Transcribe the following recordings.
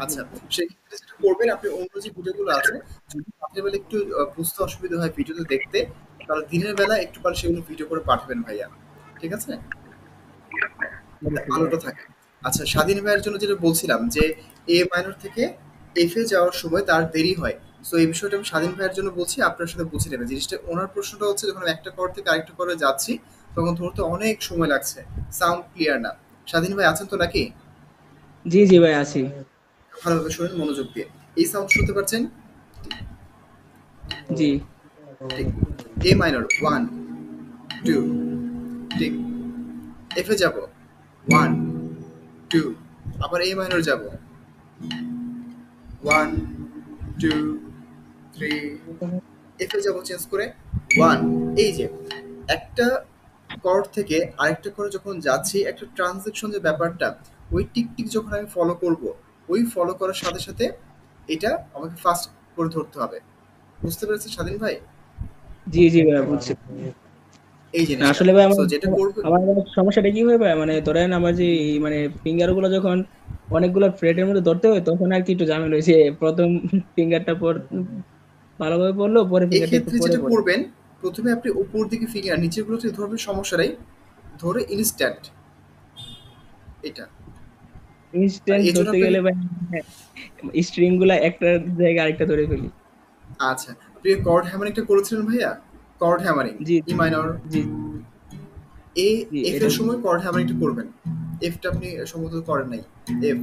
আচ্ছা, সেক্ষেত্রে যেটা করবেন আপনি অন্য যে ভিডিওগুলো আছে, যদি রাতের বেলা একটু বুঝতে অসুবিধা হয় ভিডিওতে দেখতে, তাহলে দিনের বেলা একটু পারে সেগুলো ভিডিও করে পাঠাবেন ভাইয়া। ঠিক আছে? যাতে অবশ্যই ভাই। আলোটা থাকে। আচ্ছা, স্বাধীন ভাইয়ের জন্য যেটা বলছিলাম যে এ মাইনর থেকে এফ এ যাওয়ার সময় তার দেরি হয়। সো এই বিষয়টা আমি স্বাধীন ভাইয়ের জন্য বলছি, আপনার সাথে বুঝে নেবেন। জিনিসটা ওনার প্রশ্নটা হচ্ছে যখন আমি একটা কর থেকে আরেকটা করে যাচ্ছি, তখন ধরতে অনেক সময় লাগছে। সাউন্ড ক্লিয়ার না। স্বাধীন ভাই আছেন তো নাকি? জি জি ভাই আছি। ভালোভাবে শুনেন মনোযোগ দিয়ে। এই সাউন্ড শুনতে পাচ্ছেন? জি ঠিক। এ মাইনর 1, 2, ঠিক। এফ এ যাব 1, 2, আবার এ মাইনর যাব 1, 2, 3, এফ এ যাব চেঞ্জ করে 1। এই যে একটা কর্ড থেকে আরেকটা করে যখন যাচ্ছি, একটা ট্রানজেকশন যে ব্যাপারটা, ওই টিক যখন আমি ফলো করব, ওই ফলো করার সাথে সাথে এটা আমাকে ফাস্ট করে ধরতে হবে। বুঝতে পেরেছেন স্বাধীন ভাই? জি জি ভাই বুঝছি। এই না, জিনিসটা। আসলে ভাই আমার সো যেটা করবে, আমার আমার সমস্যাটা কি হয় ভাই, মানে ধরেন আমার যে এই মানে ফিঙ্গার গুলো যখন অনেকগুলো ফ্রেটের মধ্যে ধরতে হয় তখন আর কি একটু ঝামেলা হয়েছে। প্রথম ফিঙ্গারটা পর ভালোভাবে পড়লো, পরে ফিঙ্গারটা একটু এক্ষেত্রে পরে যেটা পড়ে। করবেন, প্রথমে আপনি উপর দিকে ফিঙ্গার নিচের গুলোতে ধরবেন, সমস্যা নেই। ধরে ইনস্ট্যান্ট এটা। আর ইনস্ট্যান্ট এই জন্য ধরতে আপনাকে, গেলে ভাই স্ট্রিং গুলা একটা জায়গায় আরেকটা ধরে ফেলি। আচ্ছা, আপনি কর্ড হ্যামারিংটা করেছিলেন ভাইয়া? কর্ড হ্যামারিং, জি ই মাইনর, জি এ, জি এফ এটা এর সময় কর্ড হ্যামারিংটা করবেন। এফটা আপনি সম্ভবত করেন নাই। এফ,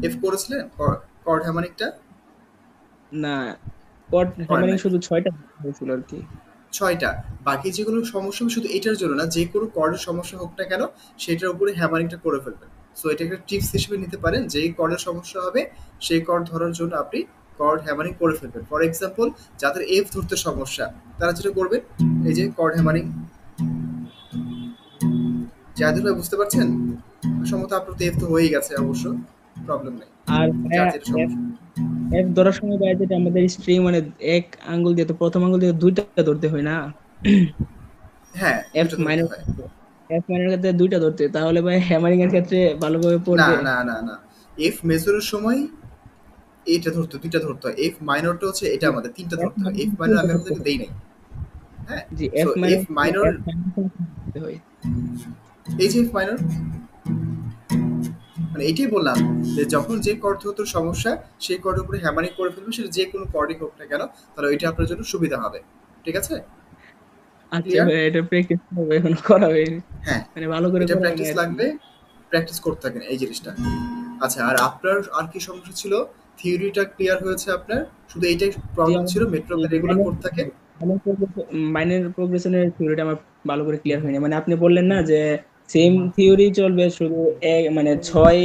এফ করেছিলেন কর্ড হ্যামারিংটা? না, কট করেন হ্যামারিং নাই। শুধু ৬টা হয়েছিল আর কি। ৬টা। বাকি যেগুলো সমস্যা হবে শুধু এটার জন্য না, যে কোনো কর্ডের সমস্যা হোক না কেন, সেটার উপরে হ্যামারিংটা করে ফেলবেন। সো এটা একটা টিপস হিসেবে নিতে পারেন, যেই কর্ডের সমস্যা হবে সেই কর্ড ধরার জন্য আপনি কর্ড হ্যামারিং করে ফেলবেন। ফর এক্সাম্পল, যাদের এফ ধরতে সমস্যা, তারা যেটা করবেন, এই যে কর্ড হ্যামারিং। জাহিদুল ভাই বুঝতে পারছেন? সম্ভবত আপনার তো এফ তো হয়েই গেছে অবশ্য, প্রবলেম নেই। আর যার যেটা এফ সমস্যা। এফ ধরার সময় ভাই যেটা আমাদের স্ট্রিং মানে এক আঙ্গুল দিয়ে, তো প্রথম আঙ্গুল দিয়ে দুইটা ধরতে হয় না? হ্যাঁ, এফ দুটো ধরতে মাইনর হয়। এফ মাইনর ক্ষেত্রে দুইটা ধরতে হয়। তাহলে ভাই হ্যামারিং এর ক্ষেত্রে ভালোভাবে না, পড়বে। না, না, না। এফ মেজরের সময় এইটা ধরতে, দুইটা ধরতে হয়। এফ মাইনরটা হচ্ছে এটা জি, আমাদের তিনটা এফ ধরতে হয়। এফ মাইনর মাইনর তিনটা আমি ধরতে আপনাদেরকে হয়। দেই নাই। হ্যাঁ? জি, so F minor F minor, F minor ধরতে হয়। এই যে এফ মাইনর, মানে এইটাই বললাম যে যখন যে কর্ড ধরতে সমস্যা, সেই কর্ডের উপরে হ্যামারিং করে ফেলবেন, সেটা যে কোনো কর্ডই হোক না কেন, তাহলে ওইটা আপনার জন্য সুবিধা হবে। ঠিক আছে? আচ্ছা ক্লিয়ার? ভাই, এটা প্র্যাকটিস করবো, এখনো করা হয়নি। হ্যাঁ, মানে ভালো করে এটা করা হয়নি প্র্যাকটিস আর কি। লাগবে। প্র্যাকটিস করতে থাকেন এই জিনিসটা। আচ্ছা, আর আপনার আর কি সমস্যা ছিল? থিওরিটা ক্লিয়ার হয়েছে আপনার? শুধু এইটাই জি প্রবলেম আমার ছিল, মেট্রোকে রেগুলার করতে থাকেন। মাইনের প্রোগ্রেশনের থিওরিটা আমার ভালো করে ক্লিয়ার হয়নি। মানে আপনি বললেন না যে সেম থিওরি চলবে, শুধু মানে ৬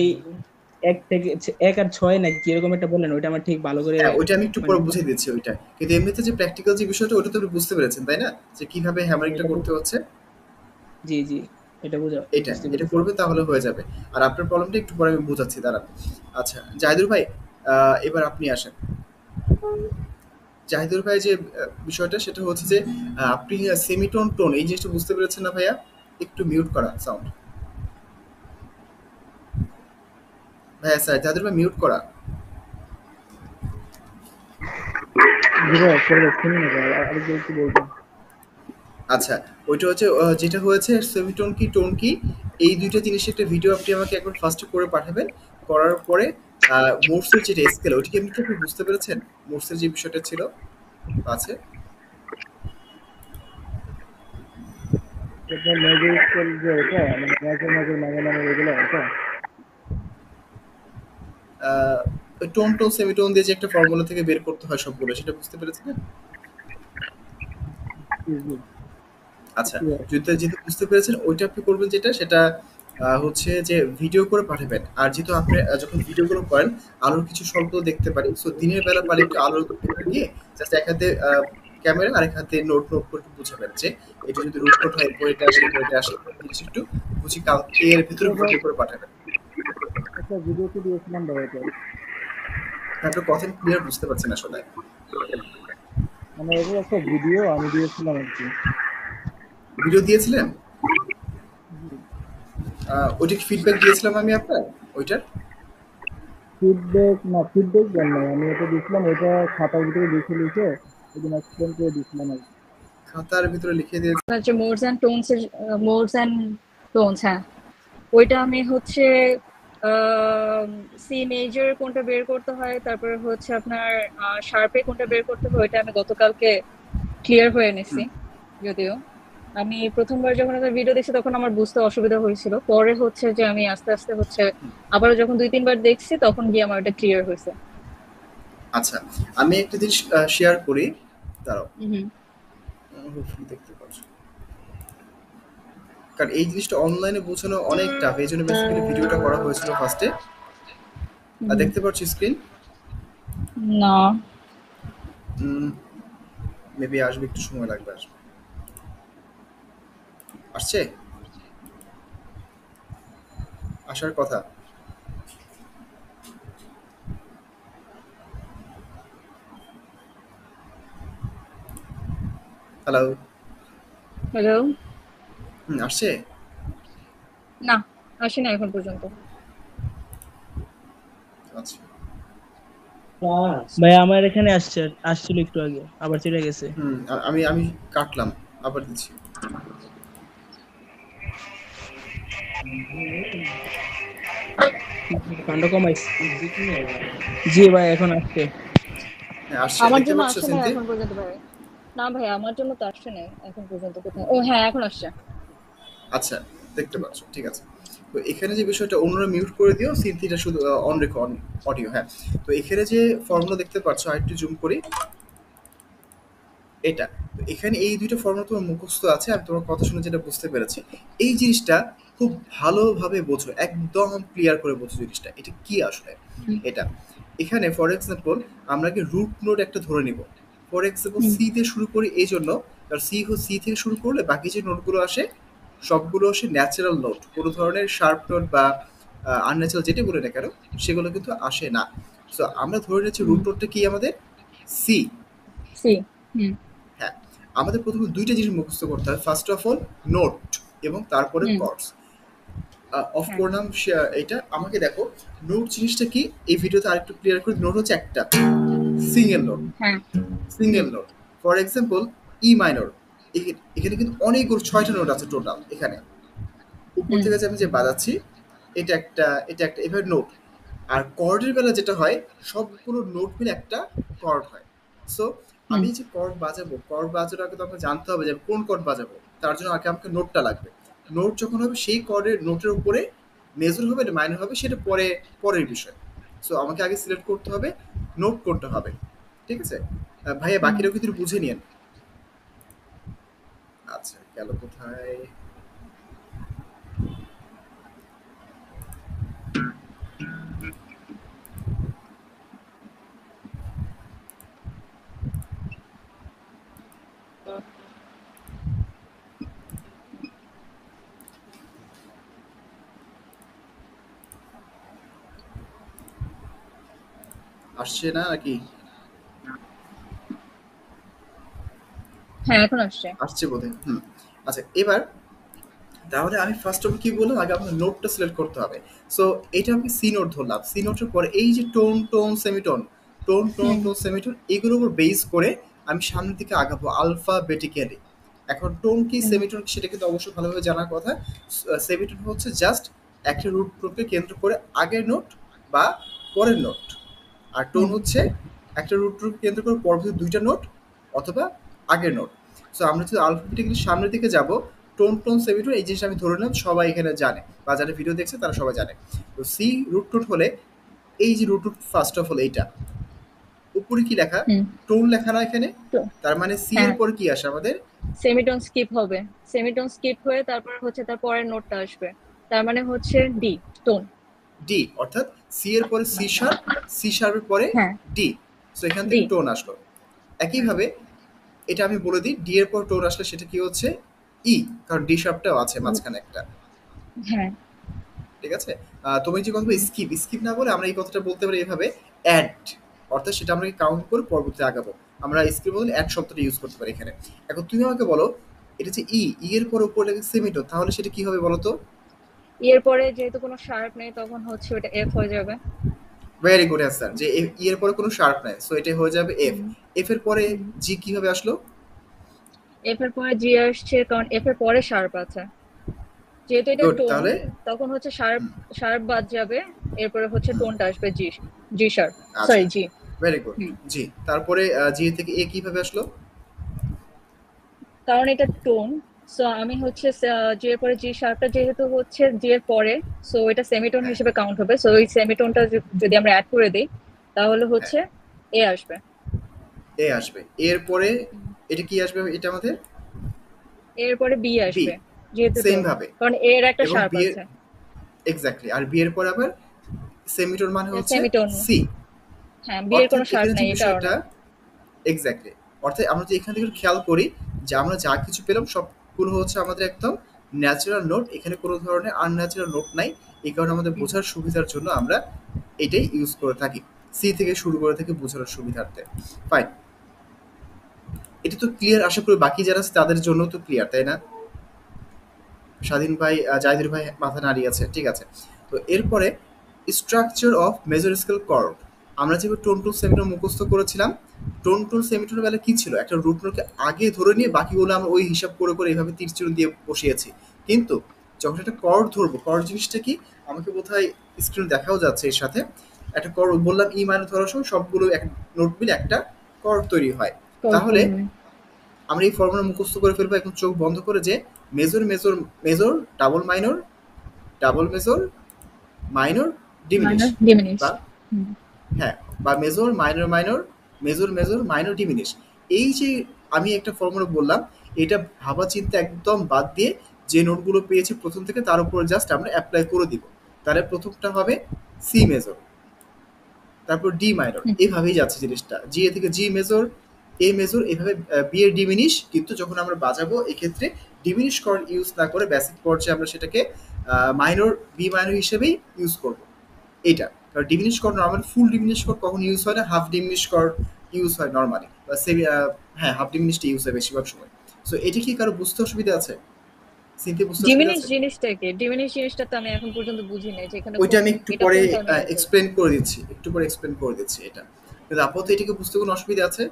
এক থেকে ১ আর ৬ নাকি কিরকম একটা বললেন, ওইটা আমার ঠিক ভালো করে হ্যাঁ, ওইটা আমি একটু মানে পরে বুঝিয়ে দিচ্ছি ওইটা। কিন্তু এমনিতে যে প্র্যাকটিক্যাল যে বিষয়টা, ওটা তো আপনি বুঝতে পেরেছেন, তাই না? যে কিভাবে হ্যামারিংটা এটা করতে হচ্ছে। জি জি এটা এটা বুঝতে এটা পেরেছি। করবে তাহলে হয়ে যাবে। আর আপনার প্রবলেমটা একটু পরে আমি বোঝাচ্ছি, দাঁড়ান। আচ্ছা, জাহিদুর ভাই, এবার আপনি আসেন। জাহিদুর ভাই যে বিষয়টা সেটা হচ্ছে যে আপনি সেমিটোন টোন এই জিনিসটা বুঝতে পেরেছেন না ভাইয়া? একটু মিউট করা সাউন্ড। ভাইয়া স্যার, জাহিদুর ভাই মিউট করা। জি ভাই, শুনি না ভাই, আরেকবার একটু বলবেন? আচ্ছা, ওইটা হচ্ছে যেটা হয়েছে সেমিটোন কি টোন কি, এই দুইটা জিনিসের একটা ভিডিও আপনি আমাকে একবার ফার্স্টে করে পাঠাবেন। করার পরে মোর্সের যেটা স্কেল, ওইটা কি এমনিতে আপনি বুঝতে পেরেছেন? মোর্সের যে বিষয়টা ছিল আছে, এটা মেজর স্কেল যে ওটা, মানে মেজর মেজর মাইনর এগুলো ওটা। ওই টোন টোন সেমিটোন দিয়ে যে একটা ফর্মুলা থেকে বের করতে হয় সবগুলো, সেটা বুঝতে পেরেছেন? জি জি আচ্ছা, জি ভাই। যদি যেহেতু বুঝতে পেরেছেন, ওইটা আপনি করবেন যেটা, সেটা হচ্ছে যে ভিডিও করে পাঠাবেন। আর যেহেতু আপনি যখন ভিডিওগুলো করেন, আলোর কিছু স্বল্প দেখতে পারি, সো দিনের বেলা পারে একটু আলোর ভিতরে গিয়ে জাস্ট এক হাতে ক্যামেরা আর এক হাতে নোট নোট করে একটু বুঝাবেন যে এটা যদি রুট নোট হয় এরপর এটা আসে, এরপর এটা আসে, জিনিস একটু বুঝি এর ভিতরে এটা ভাই ভিডিও করে পাঠাবেন। একটা ভিডিওতে দিয়েছিলাম ভাই এটা। আপনার কথা ক্লিয়ার বুঝতে পারছেন আসলে। মানে এগুলো একটা ভিডিও আমি দিয়েছিলাম আর কি। ভিডিও দিয়েছিলেন? ওইটা কি ফিডব্যাক দিয়েছিলাম আমি আপনার ওইটার? ফিডব্যাক দেন নাই, আমি এটা দিছিলাম, ওইটা খাতার ভিতরে লিখে লিখে একদিন এক্সপ্লেন করে দিছিলাম আর কি। খাতার ভিতরে লিখে দিয়েছে। হচ্ছে মোডস অ্যান্ড টোনস এর, মোডস অ্যান্ড টোনস, হ্যাঁ ওইটা আমি হচ্ছে সি মেজর কোনটা বের করতে হয়, তারপরে হচ্ছে আপনার শার্পে কোনটা বের করতে হয়, ওইটা আমি গতকালকে ক্লিয়ার হয়ে নিছি। যদিও আমি প্রথমবার যখন একটা ভিডিও দেখছি তখন আমার বুঝতে অসুবিধা হয়েছিল, পরে হচ্ছে যে আমি আস্তে আস্তে হচ্ছে আবারও যখন 2-3 বার দেখছি তখন গিয়ে আমার এটা ক্লিয়ার হয়েছে। আচ্ছা, আমি একটা জিনিস শেয়ার করি, দাঁড়াও। হুম Hopefully দেখতে পাচ্ছ, কারণ এই জিনিসটা অনলাইনে বোঝানো অনেক টাফ, এই জন্য বেসিক্যালি ভিডিওটা করা হয়েছিল ফার্স্টে। আর দেখতে পাচ্ছ স্ক্রিন? না মেবি আসবে, একটু সময় লাগবে আসবে। আসছে, আসার কথা। হ্যালো, হ্যালো, আসছে? না আসে না এখন পর্যন্ত। আচ্ছা, ভাই আমার এখানে আসছিল একটু আগে, আবার চলে গেছে। আমি আমি কাটলাম, আবার দিচ্ছি। কাণ্ড কমাইছে। জি ভাই এখন আসছে। হ্যাঁ আসছে, আমার দেখতে জন্য পাচ্ছ আসে না সিনথি? এখন পর্যন্ত ভাই। না ভাই আমার জন্য তো আসছে না এখন পর্যন্ত কোথাও। ও হ্যাঁ এখন আসছে। আচ্ছা, দেখতে পাচ্ছ, ঠিক আছে। তো এখানে যে বিষয়টা, অন্যরা মিউট করে দিও, সিনথিটা শুধু অন রেখো, অন অডিও। হ্যাঁ, তো এখানে যে ফর্মুলা দেখতে পাচ্ছ, আরেকটু জুম করি, এটা। তো এখানে এই দুইটা ফর্মুলা তোমার মুখস্থ আছে, আমি তোমার কথা শুনে যেটা বুঝতে পেরেছি, এই জিনিসটা খুব ভালোভাবে বোঝো, একদম ক্লিয়ার করে বোঝো জিনিসটা এটা কি আসলে। এটা এখানে ফর এক্সাম্পল আমরা কি রুট নোড একটা ধরে নিব। ফর এক্সাম্পল সি দিয়ে শুরু করি, এই জন্য কারণ সি থেকে শুরু করলে বাকি যে নোটগুলো আসে সবগুলো আসে ন্যাচারাল নোট, কোনো ধরনের শার্প নোট বা আনন্যাচারাল যেটা বলে না কেন সেগুলো কিন্তু আসে না। সো আমরা ধরে নিচ্ছি রুট নোটটা কি আমাদের সি। সি। হুম হ্যাঁ, আমাদের প্রথমে দুইটা জিনিস মুখস্থ করতে হবে, ফার্স্ট অফ অল নোট এবং তারপরে হুম কর্ডস। অফ হ্যাঁ করলাম এটা। আমাকে দেখো নোট জিনিসটা কি, এই ভিডিওতে আরেকটু ক্লিয়ার করে। নোট হচ্ছে একটা সিঙ্গেল নোট, হ্যাঁ single hmm note. For example E minor, এখানে কিন্তু অনেকগুলো 6টা নোট আছে টোটাল। এখানে উপর হুম থেকে যে আমি যে বাজাচ্ছি, এটা একটা, এটা একটা, এভাবে নোট। আর কর্ডের বেলা যেটা হয়, সবগুলো নোট মিলে একটা কর্ড হয়। সো হুম আমি যে কর্ড বাজাবো, কর্ড বাজানোর আগে তো আমাকে জানতে হবে যে আমি কোন কর্ড বাজাবো, তার জন্য আগে আমাকে নোটটা লাগবে। নোট যখন হবে সেই কর্ডের নোটের উপরে মেজর হবে না মাইনর হবে সেটা পরে, পরের বিষয়। সো আমাকে আগে সিলেক্ট করতে হবে নোট কোনটা হবে। ঠিক আছে ভাইয়া, হুম। বাকিটাও কিন্তু বুঝে নিয়েন। আচ্ছা, গেল কোথায়? আসছে না নাকি? হ্যাঁ এখন আসছে। আসছে বোধহয়। আচ্ছা, এবার তাহলে আমি ফার্স্ট অফ কি বললাম, আগে আপনার নোটটা সিলেক্ট করতে হবে। সো এটা আমি সি নোট ধরলাম। সি নোটের পরে এই যে tone tone semitone, tone tone হুম টোন সেমিটোন, এগুলোর উপর বেস করে আমি সামনের দিকে আগাবো আলফাবেটিক্যালি। এখন টোন কি হুম সেমিটোন সেটা কিন্তু অবশ্যই ভালোভাবে জানার কথা। সেমিটোন হচ্ছে জাস্ট একটা রুট গ্রুপকে কেন্দ্র করে আগের নোট বা পরের নোট। আর টোন হুম হচ্ছে একটা রুট গ্রুপ কেন্দ্র করে পরবর্তী দুইটা নোট অথবা আগের নোট। সো আমরা যদি আলফাবেটিক্যালি সামনের দিকে যাব, টোন টোন সেমিটোন এই জিনিসটা আমি ধরে নিলাম সবাই এখানে জানে, বা যারা ভিডিও দেখছে তারা সবাই জানে। তো সি রুট টোট হলে এই যে রুট টোট ফার্স্ট অফ অল এইটা উপরে কি লেখা, হুম। টোন লেখা না এখানে, তো তার মানে সি এর হ্যাঁ পরে কি আসে আমাদের? সেমিটোন স্কিপ হবে, সেমিটোন স্কিপ হয়ে তারপর হচ্ছে তার পরের নোটটা আসবে, তার মানে হচ্ছে ডি, টোন। ডি, অর্থাৎ সি এর পরে সি শার্প, সি শার্পের পরে হ্যাঁ ডি। সো এখান ডি। থেকে টোন আসলো। একইভাবে এটা আমি বলে দিই, ডি এর পর টোন আসলে সেটা কি হচ্ছে ই, কারণ ডি শার্পটাও আছে মাঝখানে একটা। হ্যাঁ ঠিক আছে, তুমি যে কথা স্কিপ, স্কিপ না বলে আমরা এই কথাটা বলতে পারি এভাবে, অ্যাড, অর্থাৎ সেটা আমরা কাউন্ট করে পরবর্তীতে আগাবো। আমরা স্কিপ বদলে অ্যাড শব্দটা ইউজ করতে পারি এখানে। এখন তুমি আমাকে বলো, এটা যে ই এর পর উপরে লেগে সেমিটো, তাহলে সেটা কি হবে বলো তো? এর পরে যেহেতু কোনো শার্প নেই তখন হচ্ছে ওটা এফ হয়ে যাবে। ভেরি গুড অ্যান্সার, যে ই এর পরে কোনো শার্প নাই, সো এটা হয়ে যাবে এফ। এফ এর পরে জি কিভাবে আসলো? এফ এর পরে জি আসছে কারণ এফ এর পরে শার্প আছে, যেহেতু এটা গুড, টোন, তাহলে তখন হচ্ছে শার্প শার্প বাদ যাবে, এরপরে হচ্ছে টোনটা আসবে জি, জি শার্প, আচ্ছা, সরি জি। Very good. জি, তারপরে জি থেকে এ কিভাবে আসলো? কারণ এটা টোন, সো আমি হচ্ছে জি এর পরে জি শার্পটা যেহেতু হচ্ছে জি এর পরে, সো এটা সেমিটোন হ্যাঁ, হিসেবে কাউন্ট হবে, সো ওই সেমিটোনটা যদি আমরা অ্যাড করে দিই তাহলে হ্যাঁ, হচ্ছে এ আসবে। এ আসবে। এরপরে এটা কি আসবে? এটা আমাদের এরপরে বি বি, আসবে, যেহেতু সেম টোন, ভাবে। কারণ এর একটা এবং শার্প বি এর আছে। এক্স্যাক্টলি, আর বি এর পরে আবার সেমিটোন মানে হচ্ছে সেমিটোন, সি। হ্যাঁ বি এর অর্থাৎ কোনো শার্প এখানে যে নাই এই বিষয়টা কারণে। এক্স্যাক্টলি, অর্থাৎ আমরা যদি এখান থেকে খেয়াল করি যে আমরা যা কিছু পেলাম সবগুলো হচ্ছে আমাদের একদম ন্যাচারাল নোট, এখানে কোনো ধরনের আনন্যাচারাল নোট নাই। এই কারণে আমাদের বোঝার সুবিধার জন্য আমরা এটাই ইউজ করে থাকি, সি থেকে শুরু করে থেকে বোঝানোর সুবিধার্থে। ফাইন, এটা তো ক্লিয়ার, আশা করি বাকি যারা আছে তাদের জন্য তো ক্লিয়ার, তাই না? স্বাধীন ভাই, জাহিদুর ভাই মাথা নাড়িয়ে আছে, ঠিক আছে। তো এরপরে structure of major scale chord, আমরা যেভাবে টোন টুন সেমিটোন মুখস্থ করেছিলাম, টোন টুন সেমিটোনের বেলা কি ছিল, একটা রুট নোটকে আগে ধরে নিয়ে বাকিগুলো আমরা ওই হিসাব করে করে এইভাবে তীর চিহ্ন দিয়ে বসিয়েছি। কিন্তু যখন একটা কর্ড ধরবো, কর্ড জিনিসটা কি আমাকে বোধহয় স্ক্রিন দেখাও যাচ্ছে, এর সাথে একটা কর্ড বললাম ই মানে ধরার সময় সবগুলো এক নোট মিলে একটা কর্ড তৈরি হয়। তাহলে আমরা এই ফর্মুলা মুখস্থ করে ফেলবো এখন চোখ বন্ধ করে, যে major major major double minor, double major minor diminish, minor diminish. বা হ্যাঁ, বা major minor minor, major major minor diminish. এই যে আমি একটা ফর্মুলা বললাম, এটা ভাবা চিন্তা একদম বাদ দিয়ে যে নোটগুলো পেয়েছি প্রথম থেকে তার উপরে জাস্ট আমরা অ্যাপ্লাই করে দিব। তাহলে প্রথমটা হবে সি মেজর, তারপর ডি মাইনর, এভাবেই যাচ্ছে জিনিসটা, জি এ থেকে জি মেজর, এ মেজর, এভাবে বি এর ডিমিনিশ। কিন্তু যখন আমরা বাজাবো এক্ষেত্রে ডিমিনিশ কর্ড ইউজ না করে বেসিক পর্যায়ে আমরা সেটাকে মাইনর, বি মাইনর হিসেবেই ইউজ করব। এটা কারণ ডিমিনিশ কর্ড নর্মালি ফুল ডিমিনিশ কর্ড কখন ইউজ হয় না, হাফ ডিমিনিশ কর্ড ইউজ হয় নর্মালি, বা সেমি, হ্যাঁ হাফ ডিমিনিশটা ইউজ হয় বেশিরভাগ সময়। সো এটা কি কারো বুঝতে অসুবিধা আছে? সিনথি বুঝতে অসুবিধা ডিমিনিশ আছে? জিনিসটা কি? ডিমিনিশ জিনিসটা তো আমি এখন পর্যন্ত বুঝি নাই যে এখানে ওইটা কোন, আমি একটু এটা পরে কোন কারণে ইউজ হবে। এক্সপ্লেন করে দিচ্ছি, একটু পরে এক্সপ্লেন করে দিচ্ছি এটা। কিন্তু আপাতত এটাকে বুঝতে কোনো অসুবিধা আছে?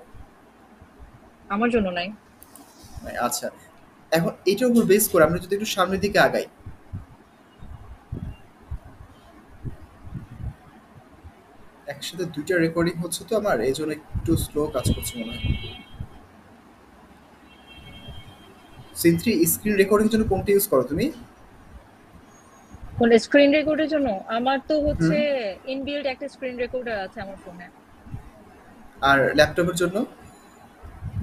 আমার জন্য নাই। আচ্ছা, এখন এটার উপর বেস করে আমরা যদি একটু সামনের দিকে আগাই, একসাথে দুইটা রেকর্ডিং হচ্ছে তো আমার, এই জন্য একটু স্লো কাজ করছে মনে হয়। সিনথ্রি স্ক্রিন রেকর্ডিং জন্য কোনটা ইউজ করো তুমি? কোন স্ক্রিন রেকর্ডের জন্য? আমার তো হচ্ছে হুম, ইনবিল্ট একটা স্ক্রিন রেকর্ডার আছে আমার ফোনে। আর ল্যাপটপের জন্য?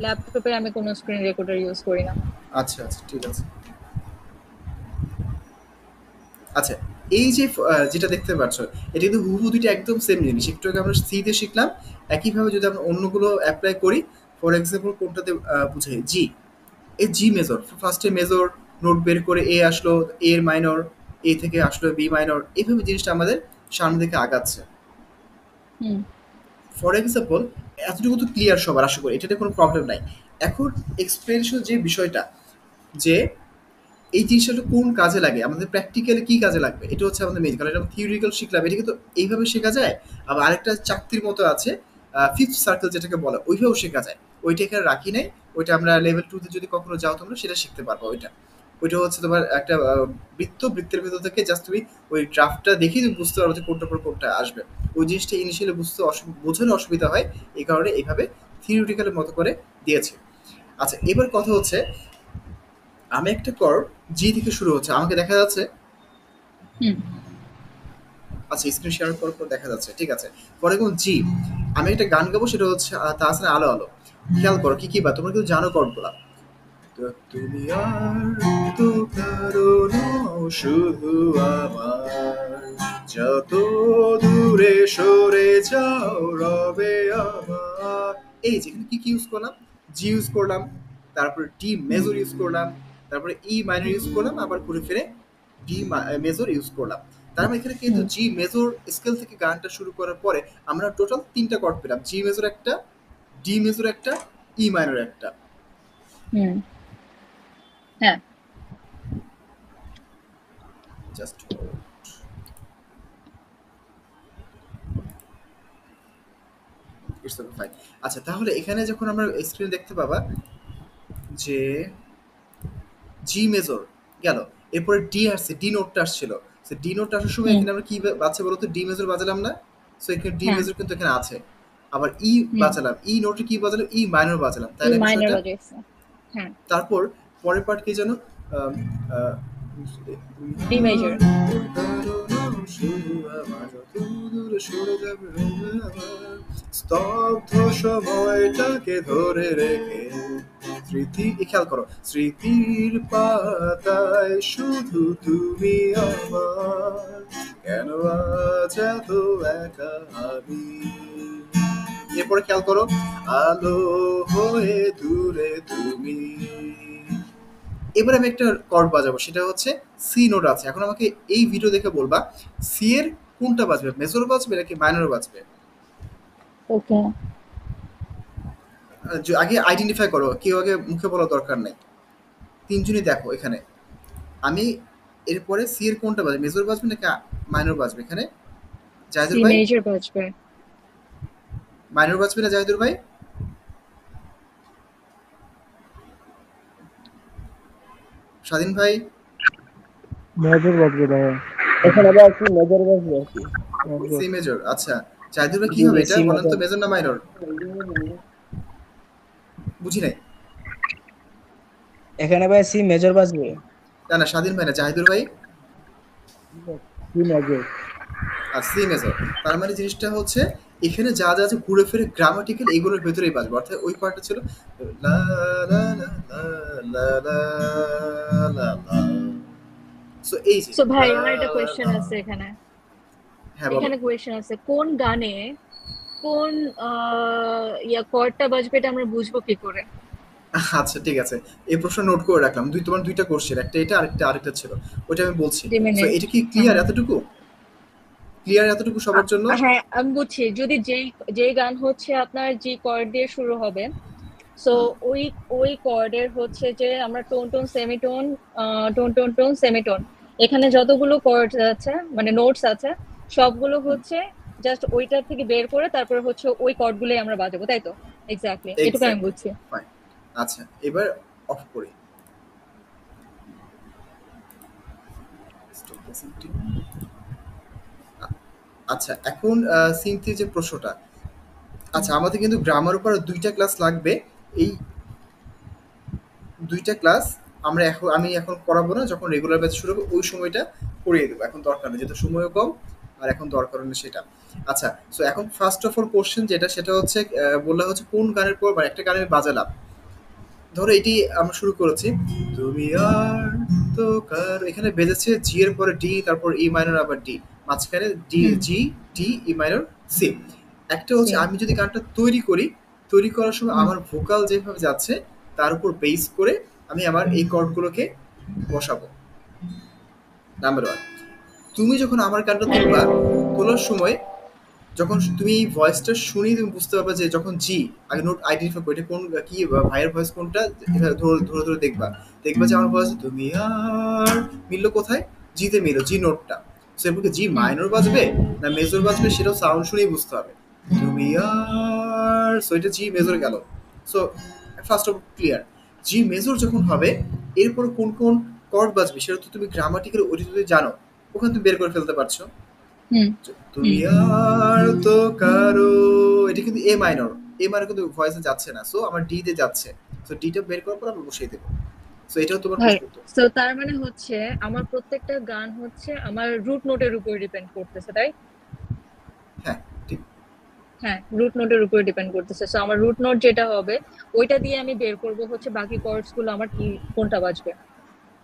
ল্যাপটপে আমি কোনো স্ক্রিন রেকর্ডার ইউজ করি না। আচ্ছা আচ্ছা, ঠিক আছে। আচ্ছা, এই যে যেটা দেখতে পাচ্ছ, এটা কিন্তু হুবহু দুইটা একদম সেম জিনিস, একটু আগে আমরা সি দিয়ে শিখলাম, একইভাবে যদি আমরা অন্যগুলো অ্যাপ্লাই করি, ফর এক্সাম্পল কোনটাতে বুঝাই, জি, এই জি মেজর, ফার্স্টে মেজর নোট বের করে এ আসলো, এ এর মাইনর, এ থেকে আসলো বি মাইনর, এইভাবে জিনিসটা আমাদের সামনে দিকে আগাচ্ছে। হুম। ফর এক্সাম্পল, এতটুকু তো ক্লিয়ার সবার, আশা করি এটাতে কোনো প্রবলেম নাই। এখন এক্সপিরিয়েন্সিয়াল যে বিষয়টা, যে এই জিনিসটা কোন কাজে লাগে, আমাদের প্র্যাকটিক্যালি কি কাজে লাগবে, এটা হচ্ছে আমাদের মেইন। কারণ এটা থিওরিক্যাল শিখলাম, এটা কিন্তু এইভাবে শেখা যায়। আবার আরেকটা চাকতির মতো আছে, ফিফথ সার্কেল যেটাকে বলে, ওইভাবেও শেখা যায়। ওইটা এখানে রাখি নাই, ওইটা আমরা লেভেল 2 তে যদি কখনো যাও তোমরা সেটা শিখতে পারবো। ওইটা ওইটা হচ্ছে তোমার একটা বৃত্ত, বৃত্তের ভিতর থেকে জাস্ট তুমি ওই ড্রাফটটা দেখেই তুমি বুঝতে পারবো যে কোনটার পর কোনটা আসবে। ওই জিনিসটা ইনিশিয়ালি বুঝতে বোঝানো অসুবিধা হয়, এই কারণে এইভাবে থিওরিটিক্যালের মতো করে দিয়েছে। আচ্ছা, এবার কথা হচ্ছে, আমি একটা কর জি থেকে শুরু হচ্ছে, আমাকে দেখা যাচ্ছে? হুম। আচ্ছা, স্ক্রিন শেয়ার করার পর দেখা যাচ্ছে, ঠিক আছে। পরে কোন জি, আমি একটা গান গাবো, সেটা হচ্ছে তাহসানের আলো আলো। খেয়াল করো কি কি, বা তোমরা কিন্তু জানো কর্ডগুলা। তো তুমি আর তো কারো নও, শুধু আমার, যত দূরে সরে যাও রবে আমার। এই যেখানে কি কি ইউজ করলাম, জি ইউজ করলাম, তারপরে ডি মেজর ইউজ করলাম, তারপরে ই মাইনর ইউজ করলাম, আবার ঘুরে ফিরে ডি মেজর ইউজ করলাম। তার মানে এখানে কিন্তু হুম। জি মেজর স্কেল থেকে গানটা শুরু করার পরে আমরা টোটাল তিনটা কর্ড পেলাম, জি মেজর একটা, ডি মেজর একটা, ই মাইনর একটা। হুম। হ্যাঁ। Just it's okay fine. আচ্ছা তাহলে এখানে যখন আমরা স্ক্রিন দেখতে পাবা যে জি মেজর গেল, এরপরে ডি আসছে, ডি নোটটা আসছিল। সো ডি নোটটা আসার সময় হুম, এখানে আমরা কি বাজছে বলতো, ডি মেজর বাজালাম না? সো এখানে ডি হ্যাঁ, মেজর কিন্তু এখানে আছে। আবার ই হুম, বাজালাম, ই নোটে কি বাজালাম, ই মাইনর বাজালাম, তাই ই না মাইনর বিষয়টা? বাজাইছে, হ্যাঁ, তারপর পরের পার্ট কি যেন, আম, আহ, ডি মেজর, স্তব্ধ সময়টাকে ধরে রেখে স্মৃতি, খেয়াল করো, স্মৃতির পাতায় শুধু তুমি আমার, কেন আজ এত একা আমি। এরপরে খেয়াল করো, আলো হয়ে দূরে তুমি। এবার আমি একটা কর্ড বাজাবো, সেটা হচ্ছে সি নোট আছে। এখন আমাকে এই ভিডিও দেখে বলবা সি এর কোনটা বাজবে, মেজর বাজবে নাকি মাইনর বাজবে। ওকে, আগে আইডেন্টিফাই করো, কেউ আগে মুখে বলার দরকার নেই, তিনজনই দেখো এখানে। আমি এরপরে সি এর কোনটা বাজবে, মেজর বাজবে নাকি মাইনর বাজবে এখানে? সি জাহিদুর ভাই, মেজর বাজবে, মাইনর বাজবে না জাহিদুর ভাই? স্বাধীন ভাই, মেজর বাজবে ভাইয়া, এখানে আবার কি মেজর বাজবে আর কি, মেজর। C major. আচ্ছা জাহিদুর ভাই কি জি হবে জি, এটা সি বলেন তো, মেজর। মেজর না মাইনর? বুঝি নাই। এখানে ভাই সি মেজর বাজবে। না না, স্বাধীন ভাই না, জাহিদুর ভাই। C major. আর সি মেজর, তার মানে জিনিসটা হচ্ছে এখানে যা যা আছে ঘুরে ফিরে গ্রামাটিক্যাল এগুলোর ভেতরেই বাজবে, অর্থাৎ ওই পার্টটা ছিল লা লা লা লা লা লা লা লা। সো এই যে সো ভাই লা আমার একটা লা কোয়েশ্চেন লা। আছে এখানে, হ্যাঁ বলো। এখানে কোয়েশ্চেন আছে, কোন গানে কোন কর্ডটা বাজবে এটা আমরা বুঝবো কি করে? আচ্ছা ঠিক আছে, এই প্রশ্ন নোট করে রাখলাম। তোমার দুইটা কোশ্চেন, একটা এটা আরেকটা আরেকটা ছিল, ওইটা আমি বলছি। জি সো মিনিট, এটা কি হ্যাঁ ক্লিয়ার হ্যাঁ, এতটুকু? ক্লিয়ার এতটুকু সবার জন্য? হ্যাঁ আমি বুঝছি, যদি যেই গান হচ্ছে আপনার জি কর্ড দিয়ে শুরু হবে, সো হুম, ওই ওই কর্ডের হচ্ছে যে আমরা tone tone semitone, tone tone tone semitone, এখানে যতগুলো কর্ড আছে মানে নোটস আছে সবগুলো হচ্ছে জাস্ট ওইটার থেকে বের করে তারপর হচ্ছে ওই কর্ড গুলোই আমরা বাজাবো, তাই তো? এক্স্যাক্টলি এটুকু আমি এক্স্যাক্টলি, বুঝছি। ফাইন। আচ্ছা এবার অফ করি। Stop the sync. আচ্ছা এখন সিনথির যে প্রশ্নটা, আচ্ছা আমাদের কিন্তু গ্রামার উপর দুইটা ক্লাস লাগবে। এই দুইটা ক্লাস আমরা এখন, আমি এখন করাবো না, যখন রেগুলার ব্যাচ শুরু হবে ওই সময়টা করিয়ে দেবো, এখন দরকার নেই যেহেতু সময়ও কম, আর এখন দরকার নেই সেটা। আচ্ছা সো এখন ফার্স্ট অফ অল কোশ্চেন যেটা, সেটা হচ্ছে বললা হচ্ছে কোন গানের পর, মানে একটা গান আমি বাজালাম, ধরো এটি আমরা শুরু করেছি, তুমি আর তো কার, এখানে বেজেছে জি এর পরে ডি, তারপর ই মাইনর, আবার ডি, মাঝখানে ডি, হুম, জি, ডি, ই মাইনর, সি। একটা সি, হচ্ছে আমি যদি গানটা তৈরি করি, তৈরি করার সময় হুম, আমার ভোকাল যেভাবে যাচ্ছে তার উপর বেস করে আমি আমার এই কর্ডগুলোকে বসাবো। নাম্বার ওয়ান, তুমি যখন আমার গানটা তুলবা, তোলার সময় যখন তুমি এই ভয়েসটা শুনি তুমি বুঝতে পারবে যে যখন জি, আগে নোট আইডেন্টিফাই করে এটা কোন কি ভাইয়ের ভয়েস কোনটা, এটা ধরে ধরে ধরে দেখবা, দেখবা যে আমার ভয়েস তুমি আর মিললো কোথায়, জিতে মিললো, জি নোটটা। সো এরপর জি হুম, মাইনর বাজবে না মেজর বাজবে সেটাও সাউন্ড শুনেই বুঝতে হবে। তুমি আর, সো এটা জি মেজর গেল। So first of clear, G major যখন হবে এরপর কোন কোন কর্ড বাজবে সেটা তো তুমি গ্রামাটিক্যাল ওইটা যদি জানো ওখানে তুমি বের করে ফেলতে পারছো। হুম, হুম, তুমি আর তো কারো, এটা কিন্তু এ মাইনর, এ মাইনর কিন্তু ভয়েসে যাচ্ছে না, সো আমার ডি তে যাচ্ছে। সো ডিটা বের করার পর আমি বসিয়ে দেবো। সো এটাও তোমার ভাই প্রশ্ন উত্তর। তো তার মানে হচ্ছে আমার প্রত্যেকটা গান হচ্ছে আমার রুট নোটের উপর ডিপেন্ড করতেছে, তাই? হ্যাঁ ঠিক। হ্যাঁ, রুট নোটের উপর ডিপেন্ড করতেছে, সো আমার রুট নোট যেটা হবে ওইটা দিয়ে আমি বের করব হচ্ছে বাকি কর্ডস গুলো আমার কি কোনটা বাজবে।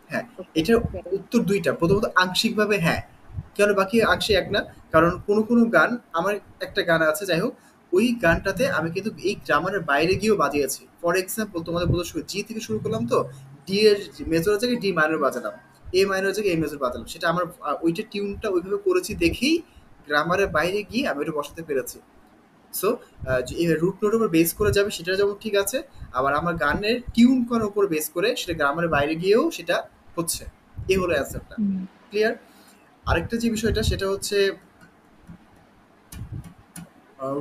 হ্যাঁ, ওকে, এটার get it. উত্তর দুইটা, প্রথমত আংশিকভাবে হ্যাঁ, কেন বাকি আংশিক এক না, কারণ কোনো কোনো গান, আমার একটা গান আছে যাই হোক, ওই গানটাতে আমি কিন্তু এই গ্রামারের বাইরে গিয়েও বাজিয়েছি। ফর এক্সাম্পল তোমাদের বলতে শুরু জি থেকে শুরু করলাম, তো ডি এর মেজর জায়গায় ডি মাইনর বাজালাম, এ মাইনর জায়গায় এ মেজর বাজালাম, সেটা আমার ওইটা টিউনটা ওইভাবে করেছি দেখেই গ্রামারের বাইরে গিয়ে আমি ওটা বসাতে পেরেছি। সো রুট নোটের উপর বেস করে যাবে সেটা যেমন ঠিক আছে, আবার আমার গানের টিউন করার উপর বেস করে সেটা গ্রামারের বাইরে গিয়েও সেটা হচ্ছে। এই হলো অ্যান্সারটা। হুম, ক্লিয়ার? আরেকটা যে বিষয়টা সেটা হচ্ছে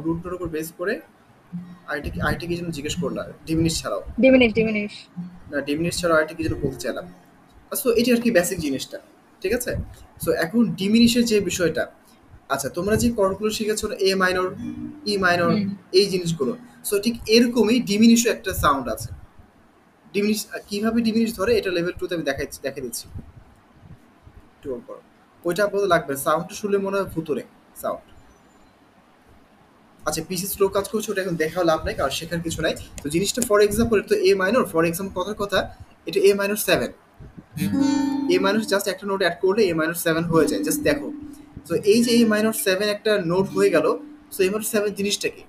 রুট নোটের উপর বেস করে আইটি কি যেন জিজ্ঞেস করলাম, ডিমিনিশ ছাড়াও। ডিমিনিশ না, ডিমিনিশ ছাড়াও আইটি কি যেন বলতে চাইলাম। সো এটা আর কি বেসিক জিনিসটা, ঠিক আছে। সো এখন ডিমিনিশের যে বিষয়টা, আচ্ছা তোমরা যে কর্ডগুলো শিখেছো না, এ মাইনর, ই মাইনর, হুম এই জিনিসগুলো, সো ঠিক এরকমই ডিমিনিশও একটা সাউন্ড আছে। ডিমিনিশ কিভাবে ডিমিনিশ ধরে এটা লেভেল 2 তে আমি দেখে দিচ্ছি, একটু hold করো। ওইটা আপাতত লাগবে, সাউন্ডটা শুনলে মনে হয় ভুতুরে সাউন্ড। আচ্ছা পিসি স্লো কাজ করছে, ওটা এখন দেখাও লাভ নাই, কারণ শেখার কিছু নাই। তো জিনিসটা ফর এক্সাম্পল, এটা তো এ মাইনর, ফর এক্সাম্পল কথার কথা, এটা এ মাইনর 7, এ মাইনর জাস্ট একটা নোট অ্যাড করলে এ মাইনর 7 হয়ে যায়, জাস্ট দেখো। তো এই যে এ মাইনর 7 একটা নোট হয়ে গেল, সো এ মাইনর 7 জিনিসটা কি,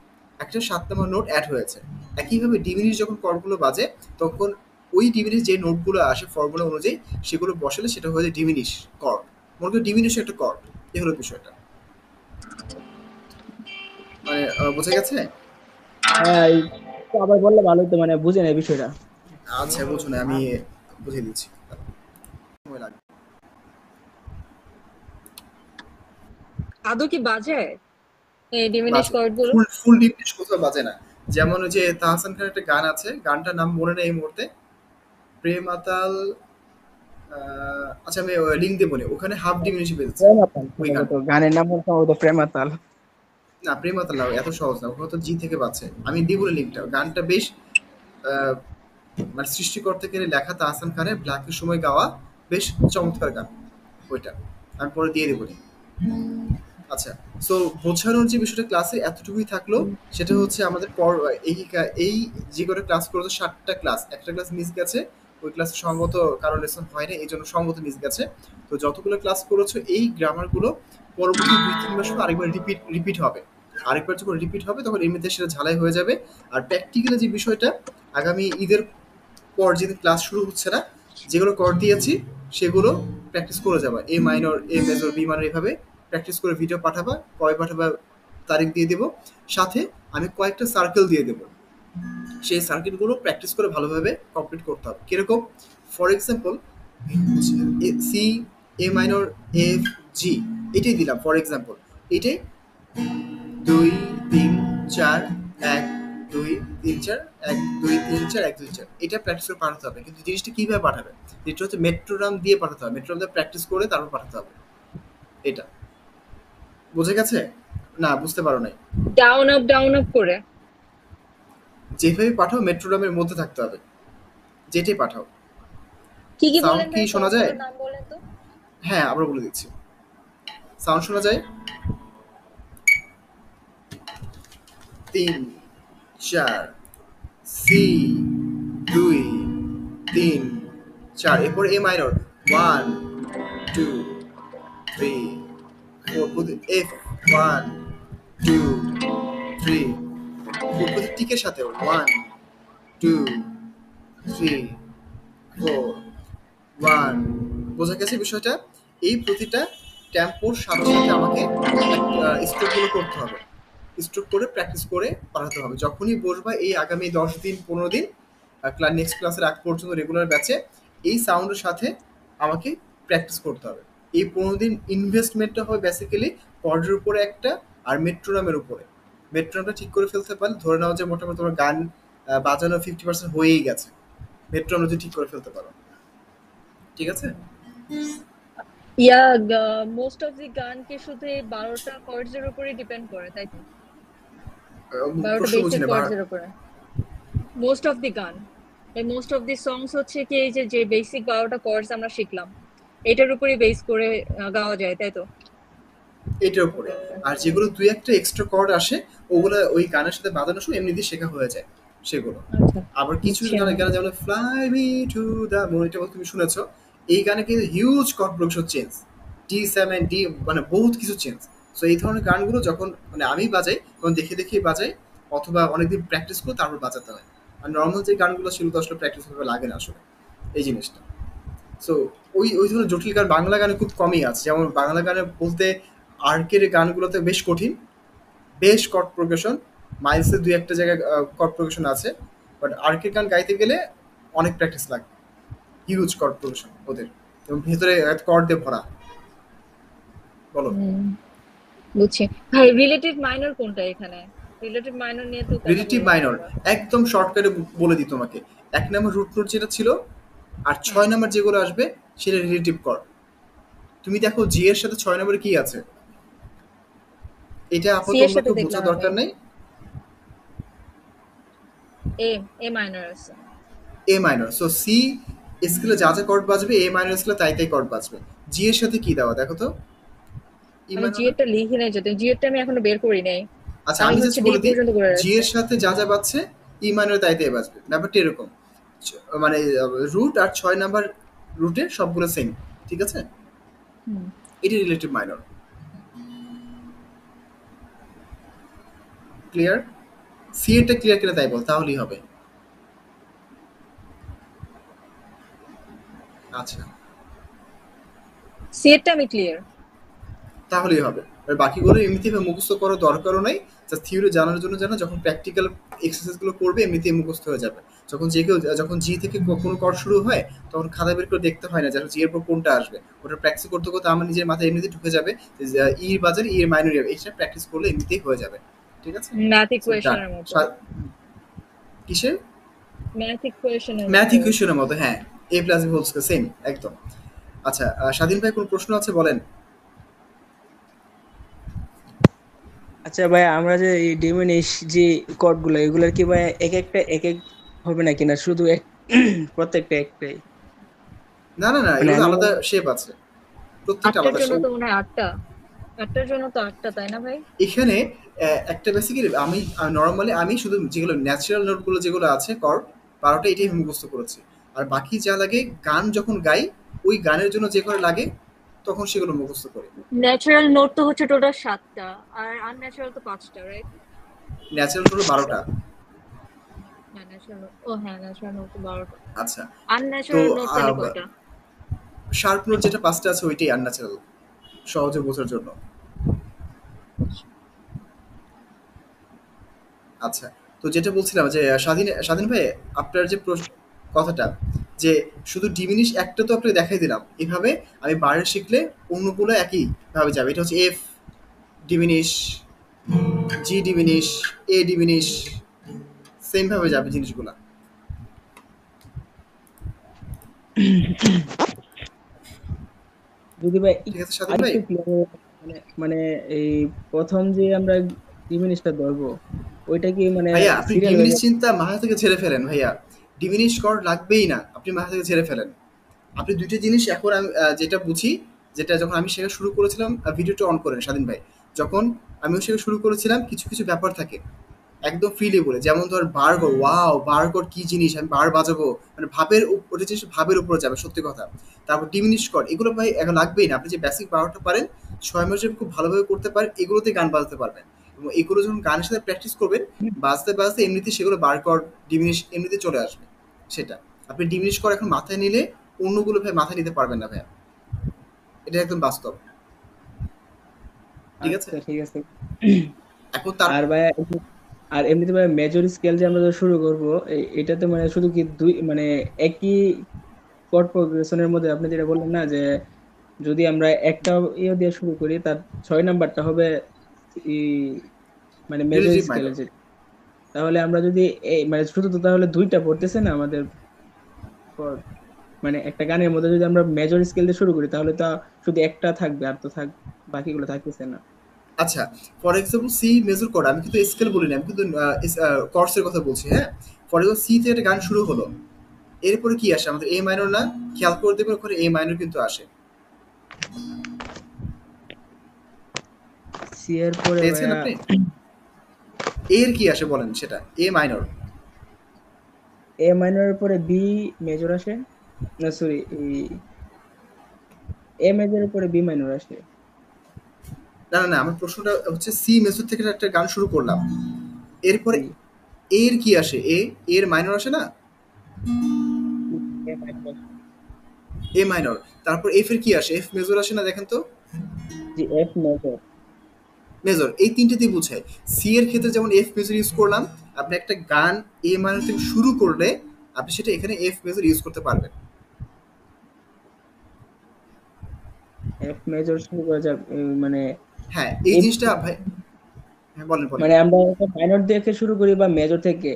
একটা 7 নম্বর নোট অ্যাড হয়েছে। একইভাবে ডিমিনিশ যখন কর্ডগুলো বাজে, তখন ওই ডিমিনিশ যে নোটগুলো আসে ফর্মুলা অনুযায়ী, সেগুলো বসালে সেটা হয়ে যায় ডিমিনিশ কর্ড। মনে করি ডিমিনিশ একটা কর্ড, এই হলো বিষয়টা। মানে বোঝা গেছে? হ্যাঁ, একটু আবার বললে ভালো হতো, মানে বুঝে নেই বিষয়টা। আচ্ছা বুঝো না, আমি বুঝিয়ে দিচ্ছি, সময় লাগবে। আদৌ কি বাজে এই ডিমিনিশ বাজে, কর্ড গুলো? ফুল ফুল ডিমিনিশ কোথাও বাজে না। যেমন ওই যে তাহসান খানের একটা গান আছে, গানটার নাম মনে নেই এই মুহূর্তে, প্রেমাতাল, আচ্ছা আমি লিঙ্ক দেবো নি, ওখানে হাফ ডিমিনিশ বেজেছে প্রেমাতাল ওই গান। সম্ভবত গানের নাম সম্ভবত প্রেমাতাল। না প্রেমাতাল না, এত সহজ না, ওখানে তো জি থেকে বাজছে। আমি দিব লিঙ্কটা, গানটা বেশ আহ, মানে সৃষ্টিকর্তা কে লেখা, তাহসান খানের ব্ল্যাকের সময় গাওয়া, বেশ চমৎকার গান ওইটা, আমি পরে দিয়ে দেবো নি। আচ্ছা, সো বোঝানোর যে বিষয়টা ক্লাসে এতটুকুই থাকলো, সেটা হচ্ছে আমাদের পর এই যে করে ক্লাস করেছে 7টা ক্লাস, একটা ক্লাস মিস গেছে, ওই ক্লাসে সম্ভবত কারো লেসন হয় না, এই জন্য সম্ভবত মিস গেছে। তো যতগুলো ক্লাস করেছো এই গ্রামারগুলো পরবর্তী 2-3 মাস পর আরেকবার রিপিট হবে, আরেকবার যখন রিপিট হবে তখন এমনিতে সেটা ঝালাই হয়ে যাবে। আর প্র্যাকটিক্যালি যে বিষয়টা, আগামী ঈদের পর যেদিন ক্লাস শুরু হচ্ছে না, যেগুলো কর দিয়েছি সেগুলো প্র্যাকটিস করে যাবা, A minor, A major, B minor, এভাবে প্র্যাকটিস করে ভিডিও পাঠাবা, কয় পাঠাবা তারিখ দিয়ে দেবো, সাথে আমি কয়েকটা সার্কেল দিয়ে দেবো, সেই সার্কিটগুলো প্র্যাকটিস করে ভালোভাবে কমপ্লিট করতে হবে। কিরকম, for example C, A minor, F, G, এটাই দিলাম ফর এক্সাম্পল, এটাই 2 3 4 1 2 3 4 1 2 3 4 1 2 4, এটা প্র্যাকটিস করে পাঠাতে হবে। কিন্তু জিনিসটা কিভাবে পাঠাবে, যেটা হচ্ছে মেট্রোরাম দিয়ে পাঠাতে হবে, মেট্রোরাম দিয়ে প্র্যাকটিস করে তারপর পাঠাতে হবে। এটা বুঝে গেছে? না বুঝতে পারো নাই? ডাউন আপ করে যেভাবে পাঠাও মেট্রোরামের মধ্যে থাকতে হবে, যেটাই পাঠাও। কি কি সাউন্ড বলেন কি ভাই, শোনা যায়? সবগুলোর নাম বলেন তো। হ্যাঁ আবার বলে দিচ্ছি, সাউন্ড শোনা যায়, 3 4, সি 2 3 4, এরপর এ মাইনর 1 2 3 4, এফ 1 2 3, প্রতি টিকের সাথে 1 2 3 4 1। বোঝা গেছে বিষয়টা? এই প্রতিটা টেম্পোর সাথে সাথে আমাকে স্ট্রোকগুলো করতে হবে, স্ট্রোক করে প্র্যাকটিস করে পাঠাতে হবে। যখনই বসবা এই আগামী 10 দিন 15 দিন নেক্সট ক্লাসের আগ পর্যন্ত রেগুলার ব্যাচে, এই সাউন্ডের সাথে আমাকে প্র্যাকটিস করতে হবে। এই 15 দিন ইনভেস্টমেন্টটা হবে বেসিক্যালি কর্ডের উপরে একটা, আর মেট্রোনামের উপরে। মেট্রোনামটা ঠিক করে ফেলতে পারলে ধরে নাও যে মোটামুটি তোমার গান বাজানো 50% হয়েই গেছে, মেট্রোনাম যদি ঠিক করে ফেলতে পারো, ঠিক আছে? ইয়া মোস্ট অফ দি গান কি শুধু এই 12টা কর্ডস এর উপরে ডিপেন্ড করে, তাই তো? 12টা প্রশ্ন বুঝি বেসিক না, কর্ডস এর উপরে মোস্ট অফ দি গান, এই মোস্ট অফ দি সংস হচ্ছে কি এই যে যে বেসিক 12টা কর্ডস আমরা শিখলাম এটার উপরে বেস করে গাওয়া যায়, তাই তো? এটার উপরে। আর যেগুলো দুই একটা এক্সট্রা কর্ড আসে, ওগুলো ওই গানের সাথে বাজানো সময় এমনিতেই শেখা হয়ে যায় সেগুলো। আচ্ছা আবার কিছু বুঝছি গানে আমি। গানে যেমন fly me to the moon, এটা তুমি শুনেছো, এই গানে কিন্তু হিউজ কর্ড প্রোগ্রেশন চেঞ্জ, ডি7 ডি, মানে বহুত কিছু চেঞ্জ। সো এই ধরনের গানগুলো যখন মানে আমি বাজাই তখন দেখে দেখে বাজাই, অথবা অনেকদিন প্র্যাকটিস করে তারপর বাজাতে হয়। আর নর্মাল যে গানগুলো সেগুলো তো আসলে প্র্যাকটিস ভাবে লাগে না আসলে, এই জিনিসটা। সো ওই ওই ধরনের জটিল গান বাংলা গানে খুব কমই আছে। যেমন বাংলা গানে বলতে আর্কের গানগুলোতে বেশ কঠিন, বেশ কর্ড প্রোগ্রেশন, মাইলসের দুই একটা জায়গায় কর্ড প্রোগ্রেশন আছে, বাট আর্কের গান গাইতে গেলে অনেক প্র্যাকটিস লাগে, হিউজ কর্ড প্রোগ্রেশন ওদের, এবং ভেতরে কর্ড দিয়ে ভরা। বলো। বুঝছি ভাই, রিলেটিভ মাইনর কোনটা এখানে? রিলেটিভ মাইনর নিয়ে তো কথা রিলেটিভ বললাম মাইনর আমরা। একদম শর্টকাটে বলে দিই তোমাকে। ১ নাম্বার রুট নোট যেটা ছিল আর হুম। ৬ নাম্বার যেগুলো আসবে সেটা রিলেটিভ কর্ড। তুমি দেখো জি এর সাথে ৬ নম্বরে কি আছে? এটা সি আপাতত এর অন্য সাথে কেউ বোঝার দেখলাম আমি দরকার নেই। এ এ মাইনর আছে। এ মাইনর। সো সি স্কেলে যা যা কর্ড বাজবে এ মাইনর স্কেলে তাই তাই কর্ড বাজবে। জি এর সাথে কি দেওয়া দেখো তো? ই আমি জি মাইনর না? এরটা লিখি নাই, যদি জি এরটা আমি এখনো বের করি নাই। আচ্ছা আমি আমি হচ্ছে জাস্ট ডি বলে দিই, পর্যন্ত করে জি রাখছি। এর সাথে যা যা বাজছে ই মাইনর তাই তাই বাজবে। ব্যাপারটা এরকম। মানে রুট আর ৬ নাম্বার রুটে সবগুলো সেম। ঠিক আছে? হুম। এটি রিলেটিভ মাইনর। ক্লিয়ার? সি এরটা ক্লিয়ার কিনা তাই বল, তাহলেই হবে। আচ্ছা, সি এরটা আমি ক্লিয়ার। তাহলেই হবে। আর বাকিগুলো এমনিতেই মুখস্থ করার দরকারও নাই। জাস্ট থিওরি জানার জন্য জানা, যখন প্র্যাকটিক্যাল এক্সারসাইজগুলো করবে এমনিতেই মুখস্থ হয়ে যাবে। যখন যে কেউ যখন জি থেকে কোনো কর শুরু হয় তখন খাতা বের করে দেখতে হয় না যে জি এর পর কোনটা আসবে। ওটা প্র্যাকটিস করতে করতে আমার নিজের মাথায় এমনিতেই ঢুকে যাবে যে ই বাজার ই এর মাইনর এটা প্র্যাকটিস করলে এমনিতেই হয়ে যাবে। ঠিক আছে? ম্যাথ সো ডান। ইকুয়েশনের মতো। কিসের? ম্যাথ ইকুয়েশনের ম্যাথ মতো। ইকুয়েশনের মতো, হ্যাঁ। A plus B whole square same একদম। আচ্ছা, স্বাধীন ভাই কোনো প্রশ্ন আছে বলেন? আচ্ছা ভাই, আমরা যে এই ডিমিনিশ যে কোড গুলো, এগুলোর কি ভাই এক একটা এক এক হবে নাকি, না শুধু এক প্রত্যেকটা একটাই? না না না, মানে এগুলো আমি আলাদা শেপ আছে, প্রত্যেকটা আটটার আলাদা জন্য শেপ। তো মনে হয় আটটা। আটটার জন্য তো আটটা, তাই না ভাই? এখানে একটা বেসিক্যালি আমি নর্মালি আমি শুধু যেগুলো ন্যাচারাল নোটগুলো যেগুলো আছে কর্ড ১২টা এটাই হুম। মুখস্থ করেছি। আর বাকি যা লাগে গান যখন গাই ওই গানের জন্য যে করে লাগে তখন সেগুলো মুখস্থ করি। ন্যাচারাল নোট তো হচ্ছে টোটাল 7টা, আর আনন্যাচারাল তো 5টা, রাইট? ন্যাচারাল হলো ১২টা। হ্যাঁ ন্যাচারাল নোট, ও হ্যাঁ ন্যাচারাল নোট তো 12টা। আচ্ছা, তো আনন্যাচারাল নোট তাহলে কয়টা? শার্প নোট যেটা ৫টা আছে ওইটাই আনন্যাচারাল, সহজে বোঝার জন্য। আচ্ছা, তো যেটা বলছিলাম যে স্বাধীন স্বাধীন ভাই, আপনার যে কথাটা যে শুধু ডিমিনিশ একটা তো আপনাকে দেখাই দিলাম, এভাবে আমি বারে শিখলে অন্যগুলো একই ভাবে যাবে। এটা হচ্ছে এফ ডিমিনিশ, জি ডিমিনিশ, এ ডিমিনিশ, সেম ভাবে যাবে জিনিসগুলা। যদি ভাই ঠিক আছে স্বাধীন ভাই? আরেকটু ক্লিয়ার, মানে মানে এই প্রথম যে আমরা ডিমিনিশটা ধরবো, ওইটা কি মানে ভাইয়া আপনি সিরিয়াল ডিমিনিশ ওয়াইজ? চিন্তা মাথা থেকে ছেড়ে ফেলেন ভাইয়া। ডিমিনিশ কর লাগবেই না, আপনি মাথা থেকে ছেড়ে ফেলেন। আপনি দুইটা জিনিস এখন আমি যেটা বুঝি, যেটা যখন আমি শেখা শুরু করেছিলাম, ভিডিওটা অন করেন স্বাধীন ভাই। যখন আমিও শেখা শুরু করেছিলাম কিছু কিছু ব্যাপার থাকে একদম ফ্রিলি বলে, যেমন ধর বার্গর, ওয়াও বার্গর কি জিনিস, আমি বার বাজাবো, মানে ভাবের ওটা জিনিস ভাবের উপরে যাবে, সত্যি কথা। তারপর ডিমিনিশ কর, এগুলো ভাই এখন লাগবেই না। আপনি যে বেসিক বারোটা পারেন, ৬ মাসে খুব ভালোভাবে করতে পারেন, এগুলোতে গান বাজাতে পারবেন। এবং এগুলো যখন গানের সাথে প্র্যাকটিস করবেন, বাজতে বাজতে এমনিতে সেগুলো বার কর ডিমিনিশ এমনিতে চলে আসবে। সেটা আপনি ডিমিনিশ কর এখন মাথায় নিলে অন্যগুলো ভাই মাথায় নিতে পারবেন না ভাইয়া, এটা একদম বাস্তব। ঠিক আছে? আচ্ছা ঠিক আছে। এখন তার আর ভাই, আর এমনিতে ভাই মেজর স্কেল যে আমরা শুরু করব, এটাতে মানে শুধু কি দুই মানে একই কর্ড প্রোগ্রেশনের মধ্যে আপনি যেটা বললেন না, যে যদি আমরা একটা ইয়ে দিয়ে শুরু করি, তার ৬ নাম্বারটা হবে ই মানে মেজর রিলেটিভ স্কেলে মাইনর। যে, তাহলে আমরা যদি মানে শুধু তো তাহলে দুইটা পড়তেছে না আমাদের chord? মানে একটা গানের মধ্যে যদি আমরা মেজর স্কেল দিয়ে শুরু করি, তাহলে তো শুধু একটা থাকবে, আর তো বাকিগুলো থাকতেছে না। আচ্ছা, ফর এক্সাম্পল সি মেজর কর, আমি কিন্তু স্কেল বলি না, আমি কিন্তু কর্সের কথা বলছি, হ্যাঁ। ফর এক্সাম্পল সি থেকে একটা গান শুরু হলো, এরপরে কি আসে আমাদের? এ মাইনর না? খেয়াল করে দেখবেন ওখানে এ মাইনর কিন্তু আসে। সি এর পরে পেয়েছেন ভাইয়া, আপনি? এর কি আসে বলেন সেটা? এ মাইনর। এ মাইনরের পরে বি মেজর আসে, না সরি, এ মেজরের পরে বি মাইনর আসে। না না না, আমার প্রশ্নটা হচ্ছে সি মেজর থেকে একটা গান শুরু করলাম, এরপরে জি, এর কি আসে? এর মাইনর আসে না? এ মাইনর আসে। এ মাইনর। তারপর এফ এর কি আসে? এফ মেজর আসে না দেখেন তো? জি, এফ মেজর। মেজর, এই তিনটেতেই বোঝায়। সি এর ক্ষেত্রে যেমন এফ মেজর ইউজ করলাম, আপনি একটা গান এ মাইনর থেকে শুরু করলে আপনি সেটা এখানে এফ মেজর ইউজ করতে পারবেন। এফ মেজর শুরু করা যাবে মানে হ্যাঁ, এই এই জিনিসটা ভাই। হ্যাঁ, বলেন, বলেন। মানে আমরা মাইনর থেকে শুরু করি বা মেজর থেকে,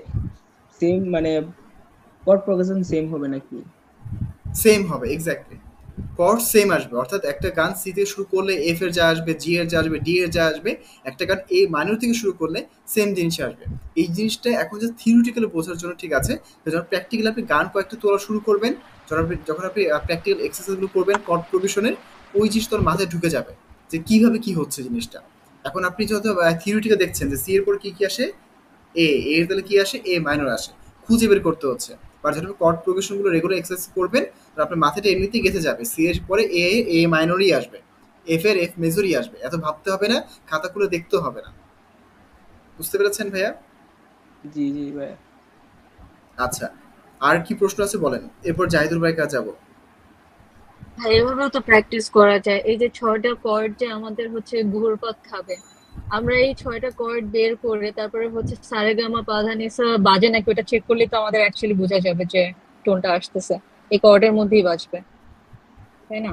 সেম মানে কর্ড প্রোগ্রেশন সেম হবে নাকি? সেম হবে, এক্স্যাক্টলি। কর্ড সেম আসবে, অর্থাৎ একটা গান সি থেকে শুরু করলে এফ এর যা আসবে, জি এর যা আসবে, ডি এর যা আসবে, একটা গান এ মাইনর থেকে শুরু করলে সেম জিনিস আসবে। এই জিনিসটা এখন যে থিওরিটিক্যালি বোঝার জন্য ঠিক আছে, তো যখন প্র্যাকটিক্যালি আপনি গান কয়েকটা তোলা শুরু করবেন, যখন আপনি প্র্যাকটিক্যাল এক্সারসাইজগুলো করবেন কর্ড প্রোগ্রেশনের, ওই জিনিস তোর মাথায় ঢুকে যাবে যে কিভাবে কি হচ্ছে জিনিসটা। এখন আপনি যত থিওরিটিক্যাল দেখছেন যে সি এর পর কি কি আসে, এ এর তাহলে কি আসে, এ মাইনর আসে, খুঁজে বের করতে হচ্ছে। বা যখন কর্ড প্রোগ্রেশনগুলো রেগুলার এক্সারসাইজ করবেন, তো আপনার মাথাটা এমনিতেই গেঁথে যাবে, সি এর পরে এ এ মাইনরই আসবে, এফ এর এফ মেজরই আসবে, এত ভাবতে হবে না, খাতা খুলে দেখতেও হবে না। বুঝতে পেরেছেন ভাইয়া? জি জি ভাই। আচ্ছা, আর কি প্রশ্ন আছে বলেন, এরপর জাহিদুল ভাইয়ের কাছে যাবো। হ্যাঁ, এভাবেও তো প্র্যাকটিস করা যায়। এই যে ৬টা কর্ড যে আমাদের হচ্ছে ঘুরপাক খাবে, আমরা এই ৬টা কর্ড বের করে তারপরে হচ্ছে সারেগামা পাধানিসা বাজে নাকি ওটা চেক করলে তো আমাদের অ্যাকচুয়ালি বোঝা যাবে যে টোনটা আসতেছে এই কর্ডের মধ্যেই বাজবে, তাই না?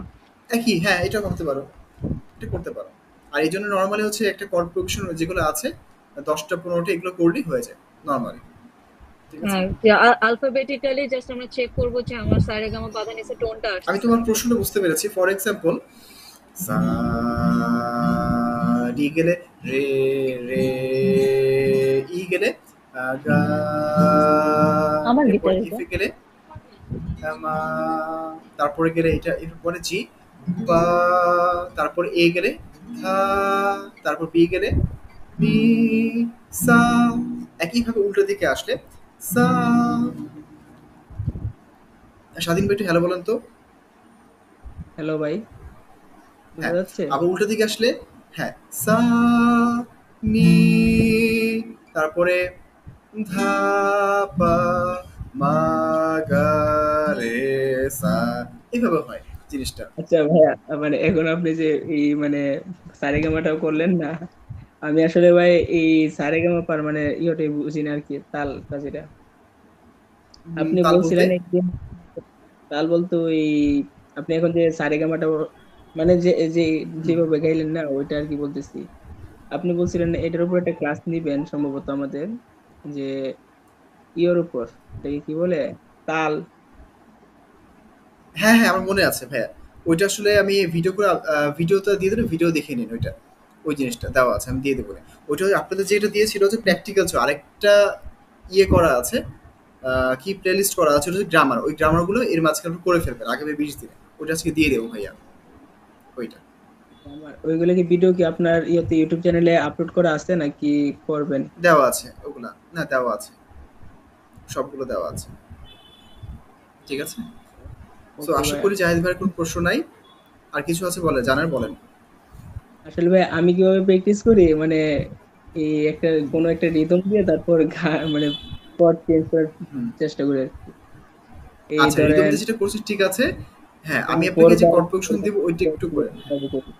একই, হ্যাঁ, এটা করতে পারো, এটা করতে পারো। আর এই জন্য নর্মালি হচ্ছে একটা কর্ড প্রোগ্রেশন যেগুলো আছে 10টা 15টা এগুলো করলেই হয়ে যায় নর্মালি। ঠিক আছে। হ্যাঁ, যে আলফাবেটিক্যালি জাস্ট আমরা চেক করবো যে আমার সারেগামা পাধানিসা টোনটা আমি আসতেছে তোমার নাকি। প্রশ্নটা বুঝতে পেরেছি। ফর এক্সাম্পল, সা ডি গেলে রে, রে ই গেলে গা, আমার এরপর গিটার এটা। ইফে গেলে মা, তারপরে গেলে এটা, এরপরে জি পা, তারপর এ গেলে ধা, তারপর বি গেলে মি, সা। একইভাবে উল্টো দিকে আসলে সা। স্বাধীন ভাই একটু হ্যালো বলেন তো। হ্যালো ভাই, বোঝা হ্যাঁ, যাচ্ছে? আবার উল্টো দিকে আসলে, হ্যাঁ, সা মি, তারপরে ধা পা মা গা রে সা, এইভাবে হয় জিনিসটা। আচ্ছা ভাইয়া, মানে এখন আপনি যে এই মানে সারেগামাটাও করলেন না, আমি আসলে ভাই এই সারেগামা পার মানে ইয়েটাই বুঝি না আর কি, তালটা যেটা আপনি তাল বলতে, বলছিলেন একদিন। তাল বলতো এই আপনি এখন যে সারেগামাটা মানে যে যে যেভাবে গাইলেন না ওইটা আর কি বলতেছি। আপনি বলছিলেন এটার উপর একটা ক্লাস নিবেন সম্ভবত আমাদের, যে ইয়ের উপর, এটাকে কি বলে, তাল। হ্যাঁ, হ্যাঁ, আমার মনে আছে ভাইয়া। ওইটা আসলে আমি ভিডিও করে, ভিডিওটা দিয়ে দেবো, ভিডিও দেখে নিন ওইটা। ওই জিনিসটা দেওয়া আছে, আমি দিয়ে দেবো। ওইটা আপনাদের যেটা দিয়েছিল হচ্ছে প্র্যাকটিক্যাল, আরেকটা ইয়ে করা আছে, কি প্লেলিস্ট করা আছে, ওটা হচ্ছে গ্রামার। ওই গ্রামারগুলো এর মাঝখানে আপনি করে ফেলবেন আগামী 20 দিনে। ওটা আজকে দিয়ে দেবো ভাইয়া, ওইটা। আমার ওইগুলো কি ভিডিও কি আপনার ইয়েতে ইউটিউব চ্যানেলে আপলোড করা আছে নাকি করবেন? দেওয়া আছে ওগুলা, না দেওয়া আছে, সবগুলো দেওয়া আছে। ঠিক আছে। সো ওকে আশা ভাই। করি জাহেদ ভাইয়ের কোনো প্রশ্ন নাই। আর কিছু আছে বলে জানার, বলেন। আসলে ভাই আমি কিভাবে প্র্যাকটিস করি মানে এই একটা কোনো একটা রিদম দিয়ে তারপর মানে কর্ড চেঞ্জ করার হুম। চেষ্টা করি আর কি। এই আচ্ছা, রিদম ধরেন দিয়ে যেটা করছি ঠিক আছে। হ্যাঁ, আমি ফোর আপনাকে যে বার কর্ড প্রোগ্রেশন দিব ওইটা একটু করে। করি।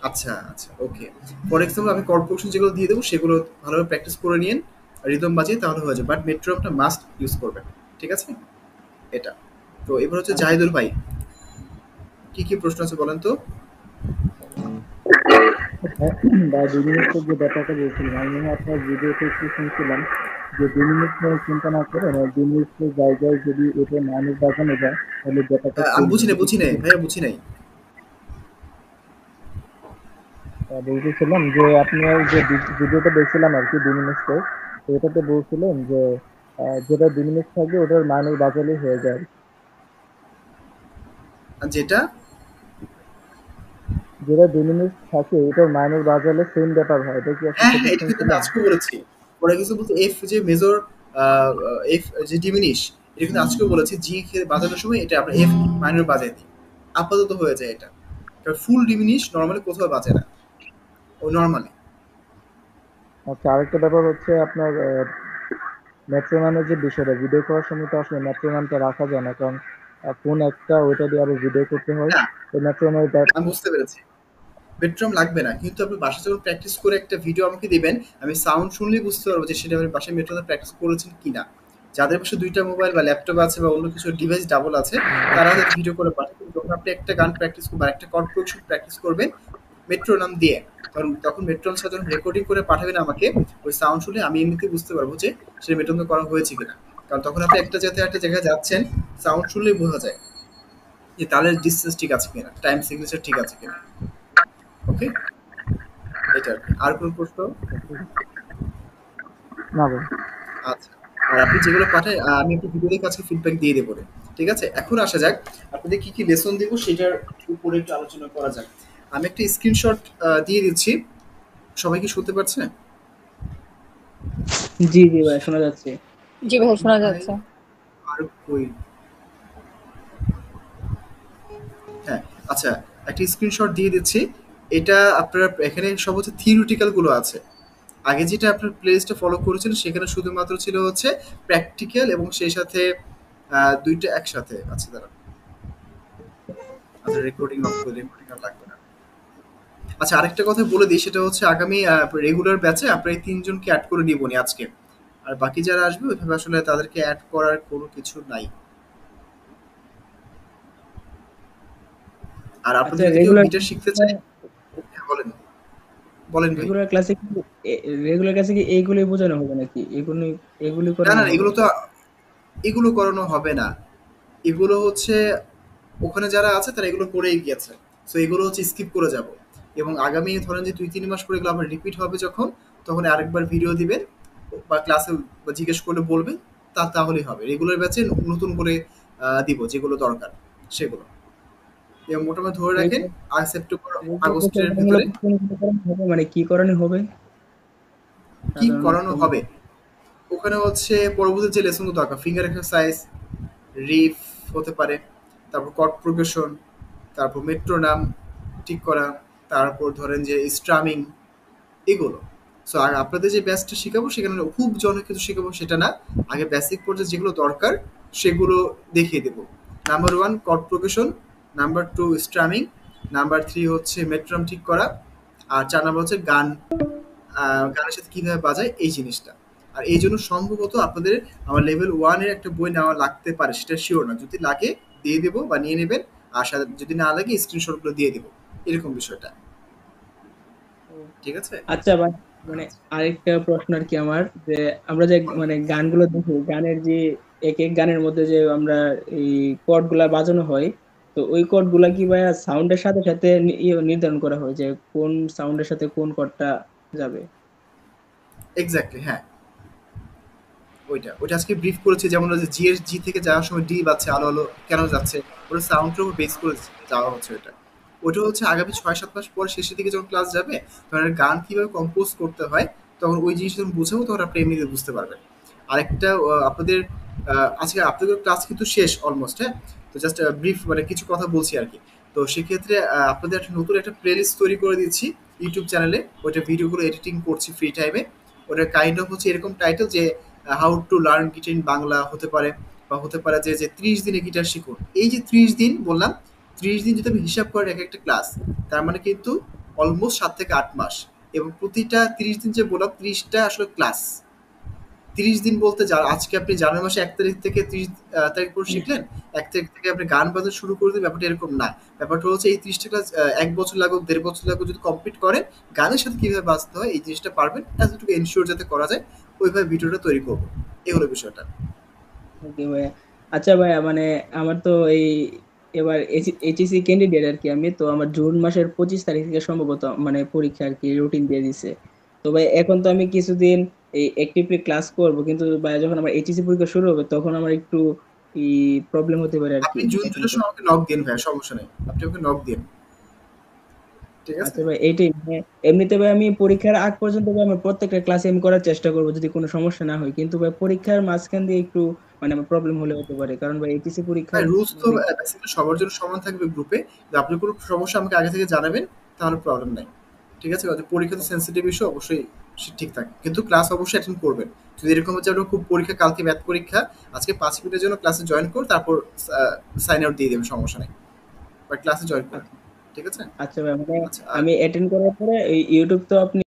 আচ্ছা, আচ্ছা, ওকে। ফর এক্সাম্পল আমি কর্ড প্রোগ্রেশন যেগুলো দিয়ে দেবো সেগুলো ভালোভাবে প্র্যাকটিস করে নিন, রিদম বাজিয়ে তাহলে হয়ে যাবে। বাট মেট্রোনটা মাস্ট ইউজ করবেন। ঠিক আছে? এটা। তো এবার হচ্ছে জাহিদুল ভাই, কি কি প্রশ্ন আছে বলেন তো? বা ডিমিনিক্সের যে ব্যাপারটা বলছিলাম, আমি মনে হয় আপনার ভিডিওতে একটু শুনছিলাম যে ডিমিনিক্স নিয়ে চিন্তা না করে ডিমিনিক্সের জায়গায় যদি এটা মানুষ বাজানো যায় তাহলে ব্যাপারটা আমি চেঞ্জ বুঝি নাই, হবে। বুঝি নাই ভাইয়া, বুঝি নাই। বলতেছিলাম যে আপনি ওই যে ভিডিওটা দেখছিলাম আর কি ডিমিনিক্সের, তো এটাতে বলছিলেন যে যেটা ডিমিনিক্স থাকবে ওটার মানুষ বাজালেই হয়ে যায়। আর যেটা, যেটা ডিমিনিক্স থাকে ওটার মানুষ বাজালে সেম ব্যাপার হয়, এটা কি আপনি হ্যাঁ, সঠিক হ্যাঁ, এটা কিন্তু আমি শুনছিলেন? আজকেও বলেছি। ওরা কিছু বলতে এফ যে মেজর, এফ যে ডিমিনিশ, এটা কিন্তু আজকেও বলেছি, জি বাজানোর সময় এটা আমরা এফ মাইনর বাজাই দিই, আপাতত হয়ে যায় এটা। কারণ ফুল ডিমিনিশ নর্মালি কোথাও বাজে না, ও নর্মালি। আচ্ছা, আরেকটা ব্যাপার হচ্ছে আপনার মেট্রোনমের যে বিষয়টা, ভিডিও করার সময় তো আসলে মেট্রোনমটা রাখা যায় না, কারণ ফোন একটা ওইটা দিয়ে আবার ভিডিও করতে হয়। না, তো মেট্রোনমের আমি বুঝতে পেরেছি। বেডরুম লাগবে না, কিন্তু আপনি বাসায় যখন প্র্যাকটিস করে একটা ভিডিও আমাকে দিবেন, আমি সাউন্ড শুনলেই বুঝতে পারবো যে সেটা আপনি বাসায় মেট্রোতে প্র্যাকটিস করেছেন কিনা। যাদের পাশে 2টা মোবাইল বা ল্যাপটপ আছে বা অন্য কিছু ডিভাইস ডাবল আছে, তারা হয়তো ভিডিও করে পাঠান। কিন্তু যখন আপনি একটা গান প্র্যাকটিস করবেন, একটা কর্ড প্রোডাকশন প্র্যাকটিস করবেন, মেট্রোনাম দিয়ে, কারণ তখন মেট্রোন সাথে যখন রেকর্ডিং করে পাঠাবেন আমাকে, ওই সাউন্ড শুনে আমি এমনিতেই বুঝতে পারবো যে সে মেট্রোন করা হয়েছে কিনা। কারণ তখন আপনি একটা জায়গায় একটা জায়গায় যাচ্ছেন, সাউন্ড শুনলেই বোঝা যায় যে তালের ডিসটেন্স ঠিক আছে কিনা, টাইম সিগনেচার ঠিক আছে কিনা। ওকে, এটা আর কি। আর কোন প্রশ্ন? না ভাই। আচ্ছা, আর আপনি যেগুলো পাঠায় আমি একটু ভিডিওর কাছে ফিডব্যাক দিয়ে দেবো রে। ঠিক আছে, এখন আসা যাক আপনাদের কি কি লেসন দিব সেটার উপরে একটু আলোচনা করা যাক। আমি একটা স্ক্রিনশট দিয়ে দিচ্ছি, সবাই কি শুনতে পারছে? জি জি ভাই, শোনা যাচ্ছে। জি ভাই, শোনা ভাই যাচ্ছে। আর কই, হ্যাঁ, আচ্ছা, একটা স্ক্রিনশট দিয়ে দিচ্ছি। এটা আপনারা এখানে সব হচ্ছে থিওরিটিক্যাল গুলো আছে। আগে যেটা আপনার প্লেলিস্টটা ফলো করেছিলেন সেখানে শুধুমাত্র ছিল হচ্ছে প্র্যাকটিক্যাল এবং সেই সাথে দুইটা একসাথে আছে। দাঁড়া, আচ্ছা, রেকর্ডিং অফ করে, রেকর্ডিং আর লাগবে না। আচ্ছা, আরেকটা কথা বলে দিই, সেটা হচ্ছে আগামী রেগুলার ব্যাচে আপনারা এই তিনজনকে অ্যাড করে নিবনি আজকে। আর বাকি যারা আসবে ওইভাবে আসলে তাদেরকে অ্যাড করার কোনো কিছু নাই। আর আচ্ছা, আপনাদের যদি কেউ রেগুলার গিটার শিখতে চায়, হ্যাঁ, বলেন বলেন ভাই। রেগুলার ক্লাসে কি রেগুলার ক্লাসে কি এইগুলোই বোঝানো হবে নাকি? এগুলো এগুলি না না করানো না, হবে? এগুলো তো, এগুলো করানো হবে না। এগুলো হচ্ছে ওখানে যারা আছে তারা এগুলো করেই গিয়েছে, সো এগুলো হচ্ছে স্কিপ করে যাব। এবং আগামী ধরেন যে 2-3 মাস পরে এগুলো আবার রিপিট হবে যখন, তখন আরেকবার ভিডিও দিবেন বা ক্লাসে জিজ্ঞেস করলে বলবেন, তাহলেই হবে। রেগুলার ব্যাচে নতুন করে দিব যেগুলো দরকার সেগুলো। এবং মোটামুটি ধরে রাখেন আর সেপ্টেম্বর রেগুলার ক্লাসে আগস্টের মূলত ভেতরে কোন কিছু করানো হবে, মানে কি করানো হবে কি সাধারণত? করানো হবে ওখানে হচ্ছে পরবর্তী যে লেসনগুলো দরকার, ফিঙ্গার এক্সারসাইজ, রিফ হতে পারে, তারপর কর্ড প্রোগ্রেশন, তারপর মেট্রোনাম ঠিক করা, তারপর ধরেন যে স্ট্রামিং, এগুলো। সো আর আপনাদের যে ব্যাচটা শেখাবো সেখানে খুব অনেক কিছু শেখাবো সেটা না, আগে বেসিক পর্যায়ে যেগুলো দরকার সেগুলো দেখিয়ে দেবো। Number 1 chord progression, number 2 strumming, number 3 হচ্ছে মেট্রোনাম ঠিক করা, আর 4 নাম্বার হচ্ছে গান, গানের সাথে কিভাবে বাজায় এই জিনিসটা। আর এই জন্য সম্ভবত আপনাদের আমার লেভেল 1 এর একটা বই নেওয়া লাগতে পারে, সেটা শিওর না। যদি লাগে দিয়ে দেবো বা নিয়ে নেবেন, আর যদি না লাগে স্ক্রিনশটগুলো দিয়ে দেবো, এরকম বিষয়টা। ঠিক আছে? আচ্ছা ভাই, মানে আরেকটা প্রশ্ন আর কি আমার, যে আমরা যে বলেন। মানে গানগুলো দেখি, গানের যে এক এক গানের মধ্যে যে আমরা এই কর্ড গুলা বাজানো হয়, তো ওই কর্ড গুলা কি ভাই সাউন্ডের সাথে সাথে নির্ধারণ করা হয় যে কোন সাউন্ডের সাথে কোন কর্ডটা যাবে? এক্স্যাক্টলি, হ্যাঁ, ওইটা আজকে ব্রিফ করেছি। যেমন হচ্ছে জি এর জি থেকে যাওয়ার সময় ডি বাজছে, আলো আলো কেন যাচ্ছে, ওটা সাউন্ডের উপর বেস করে যাওয়া হচ্ছে। ওটা হচ্ছে আগামী 6-7 মাস পর শেষের দিকে যখন ক্লাস যাবে, তখন গান কিভাবে কম্পোজ করতে হয়, তখন ওই জিনিসটা যখন বুঝাবো তখন আপনি এমনিতে বুঝতে পারবেন। আরেকটা আপনাদের আজকে আপনাদের ক্লাস কিন্তু শেষ অলমোস্ট, হ্যাঁ। তো জাস্ট ব্রিফ মানে কিছু কথা বলছি আর কি। তো সেক্ষেত্রে আপনাদের একটা নতুন একটা প্লেলিস্ট তৈরি করে দিচ্ছি ইউটিউব চ্যানেলে। ওইটা ভিডিওগুলো এডিটিং করছি ফ্রি টাইমে। ওটা কাইন্ড অফ হচ্ছে এরকম টাইটেল যে how to learn guitar in Bangla হতে পারে, বা হতে পারে যে যে 30 দিনে গিটার শিখুন। এই যে 30 দিন বললাম, 30 দিন যদি আমি হিসাব করি এক একটা ক্লাস, তার মানে কিন্তু অলমোস্ট 7 থেকে 8 মাস। এবং প্রতিটা 30 দিন যে বললাম, 30টা আসলে ক্লাস। 30 দিন বলতে যা আজকে আপনি জানুয়ারি মাসে 1 তারিখ থেকে 30 তারিখ পর শিখলেন, 1 তারিখ থেকে আপনি গান বাজানো শুরু করে দিন, ব্যাপারটা এরকম না। ব্যাপারটা হচ্ছে এই 30টা ক্লাস 1 বছর লাগুক, 1.5 বছর লাগুক, যদি কমপ্লিট করেন, গানের সাথে কিভাবে বাজতে হয় এই জিনিসটা পারবেন, এতটুকু এনশিওর যাতে করা যায়, ওইভাবে ভিডিওটা তৈরি করবো। এই হলো বিষয়টা। ওকে ভাইয়া। আচ্ছা ভাইয়া, মানে আমার তো এই এবার এইচএসসি ক্যান্ডিডেট আর কি আমি, তো আমার জুন মাসের 25 তারিখ থেকে সম্ভবত মানে পরীক্ষা আর কি, রুটিন দিয়ে দিছে। তো ভাই এখন তো আমি কিছুদিন এই অ্যাক্টিভলি ক্লাস করব, কিন্তু ভাই যখন আমার এইচএসসি পরীক্ষা শুরু হবে তখন আমার একটু ই প্রবলেম হতে পারে আর কি আপনি জুন অ্যাটেন্ড জুনের করতে। সময় আমাকে নক দিন ভাই, সমস্যা নেই, আপনি আমাকে নক দিন। ঠিক আছে? আচ্ছা ভাই, এইটাই মানে এমনিতে ভাই আমি পরীক্ষার আগ পর্যন্ত ভাই আমার প্রত্যেকটা ক্লাসে আমি করার চেষ্টা করবো যদি কোনো সমস্যা না হয়, কিন্তু ভাই পরীক্ষার মাঝখান দিয়ে একটু মানে আমার প্রবলেম হলে হতে পারে, কারণ ভাই এইচএসসি ভাই পরীক্ষার রুলস তো মধ্যে। বেসিক্যালি সবার জন্য সমান থাকবে গ্রুপে। আপনি কোনো সমস্যা আমাকে আগে থেকে জানাবেন, তাহলে প্রবলেম নাই। ঠিক আছে? পরীক্ষা তো সেন্সিটিভ ইস্যু, অবশ্যই ঠিক থাকে, কিন্তু ক্লাস অবশ্যই অ্যাটেন্ড করবেন। যদি এরকম হচ্ছে আপনার খুব পরীক্ষা, কালকে ম্যাথ পরীক্ষা, আজকে 5 মিনিটের জন্য ক্লাসে জয়েন করুন, তারপর সাইন আউট দিয়ে দেবেন, সমস্যা নেই, বাট ক্লাসে জয়েন করেন। আচ্ছা ঠিক আছে? আচ্ছা ভাই, মানে আচ্ছা, আর আমি অ্যাটেন্ড করার পরে এই ইউটিউব তো আপনি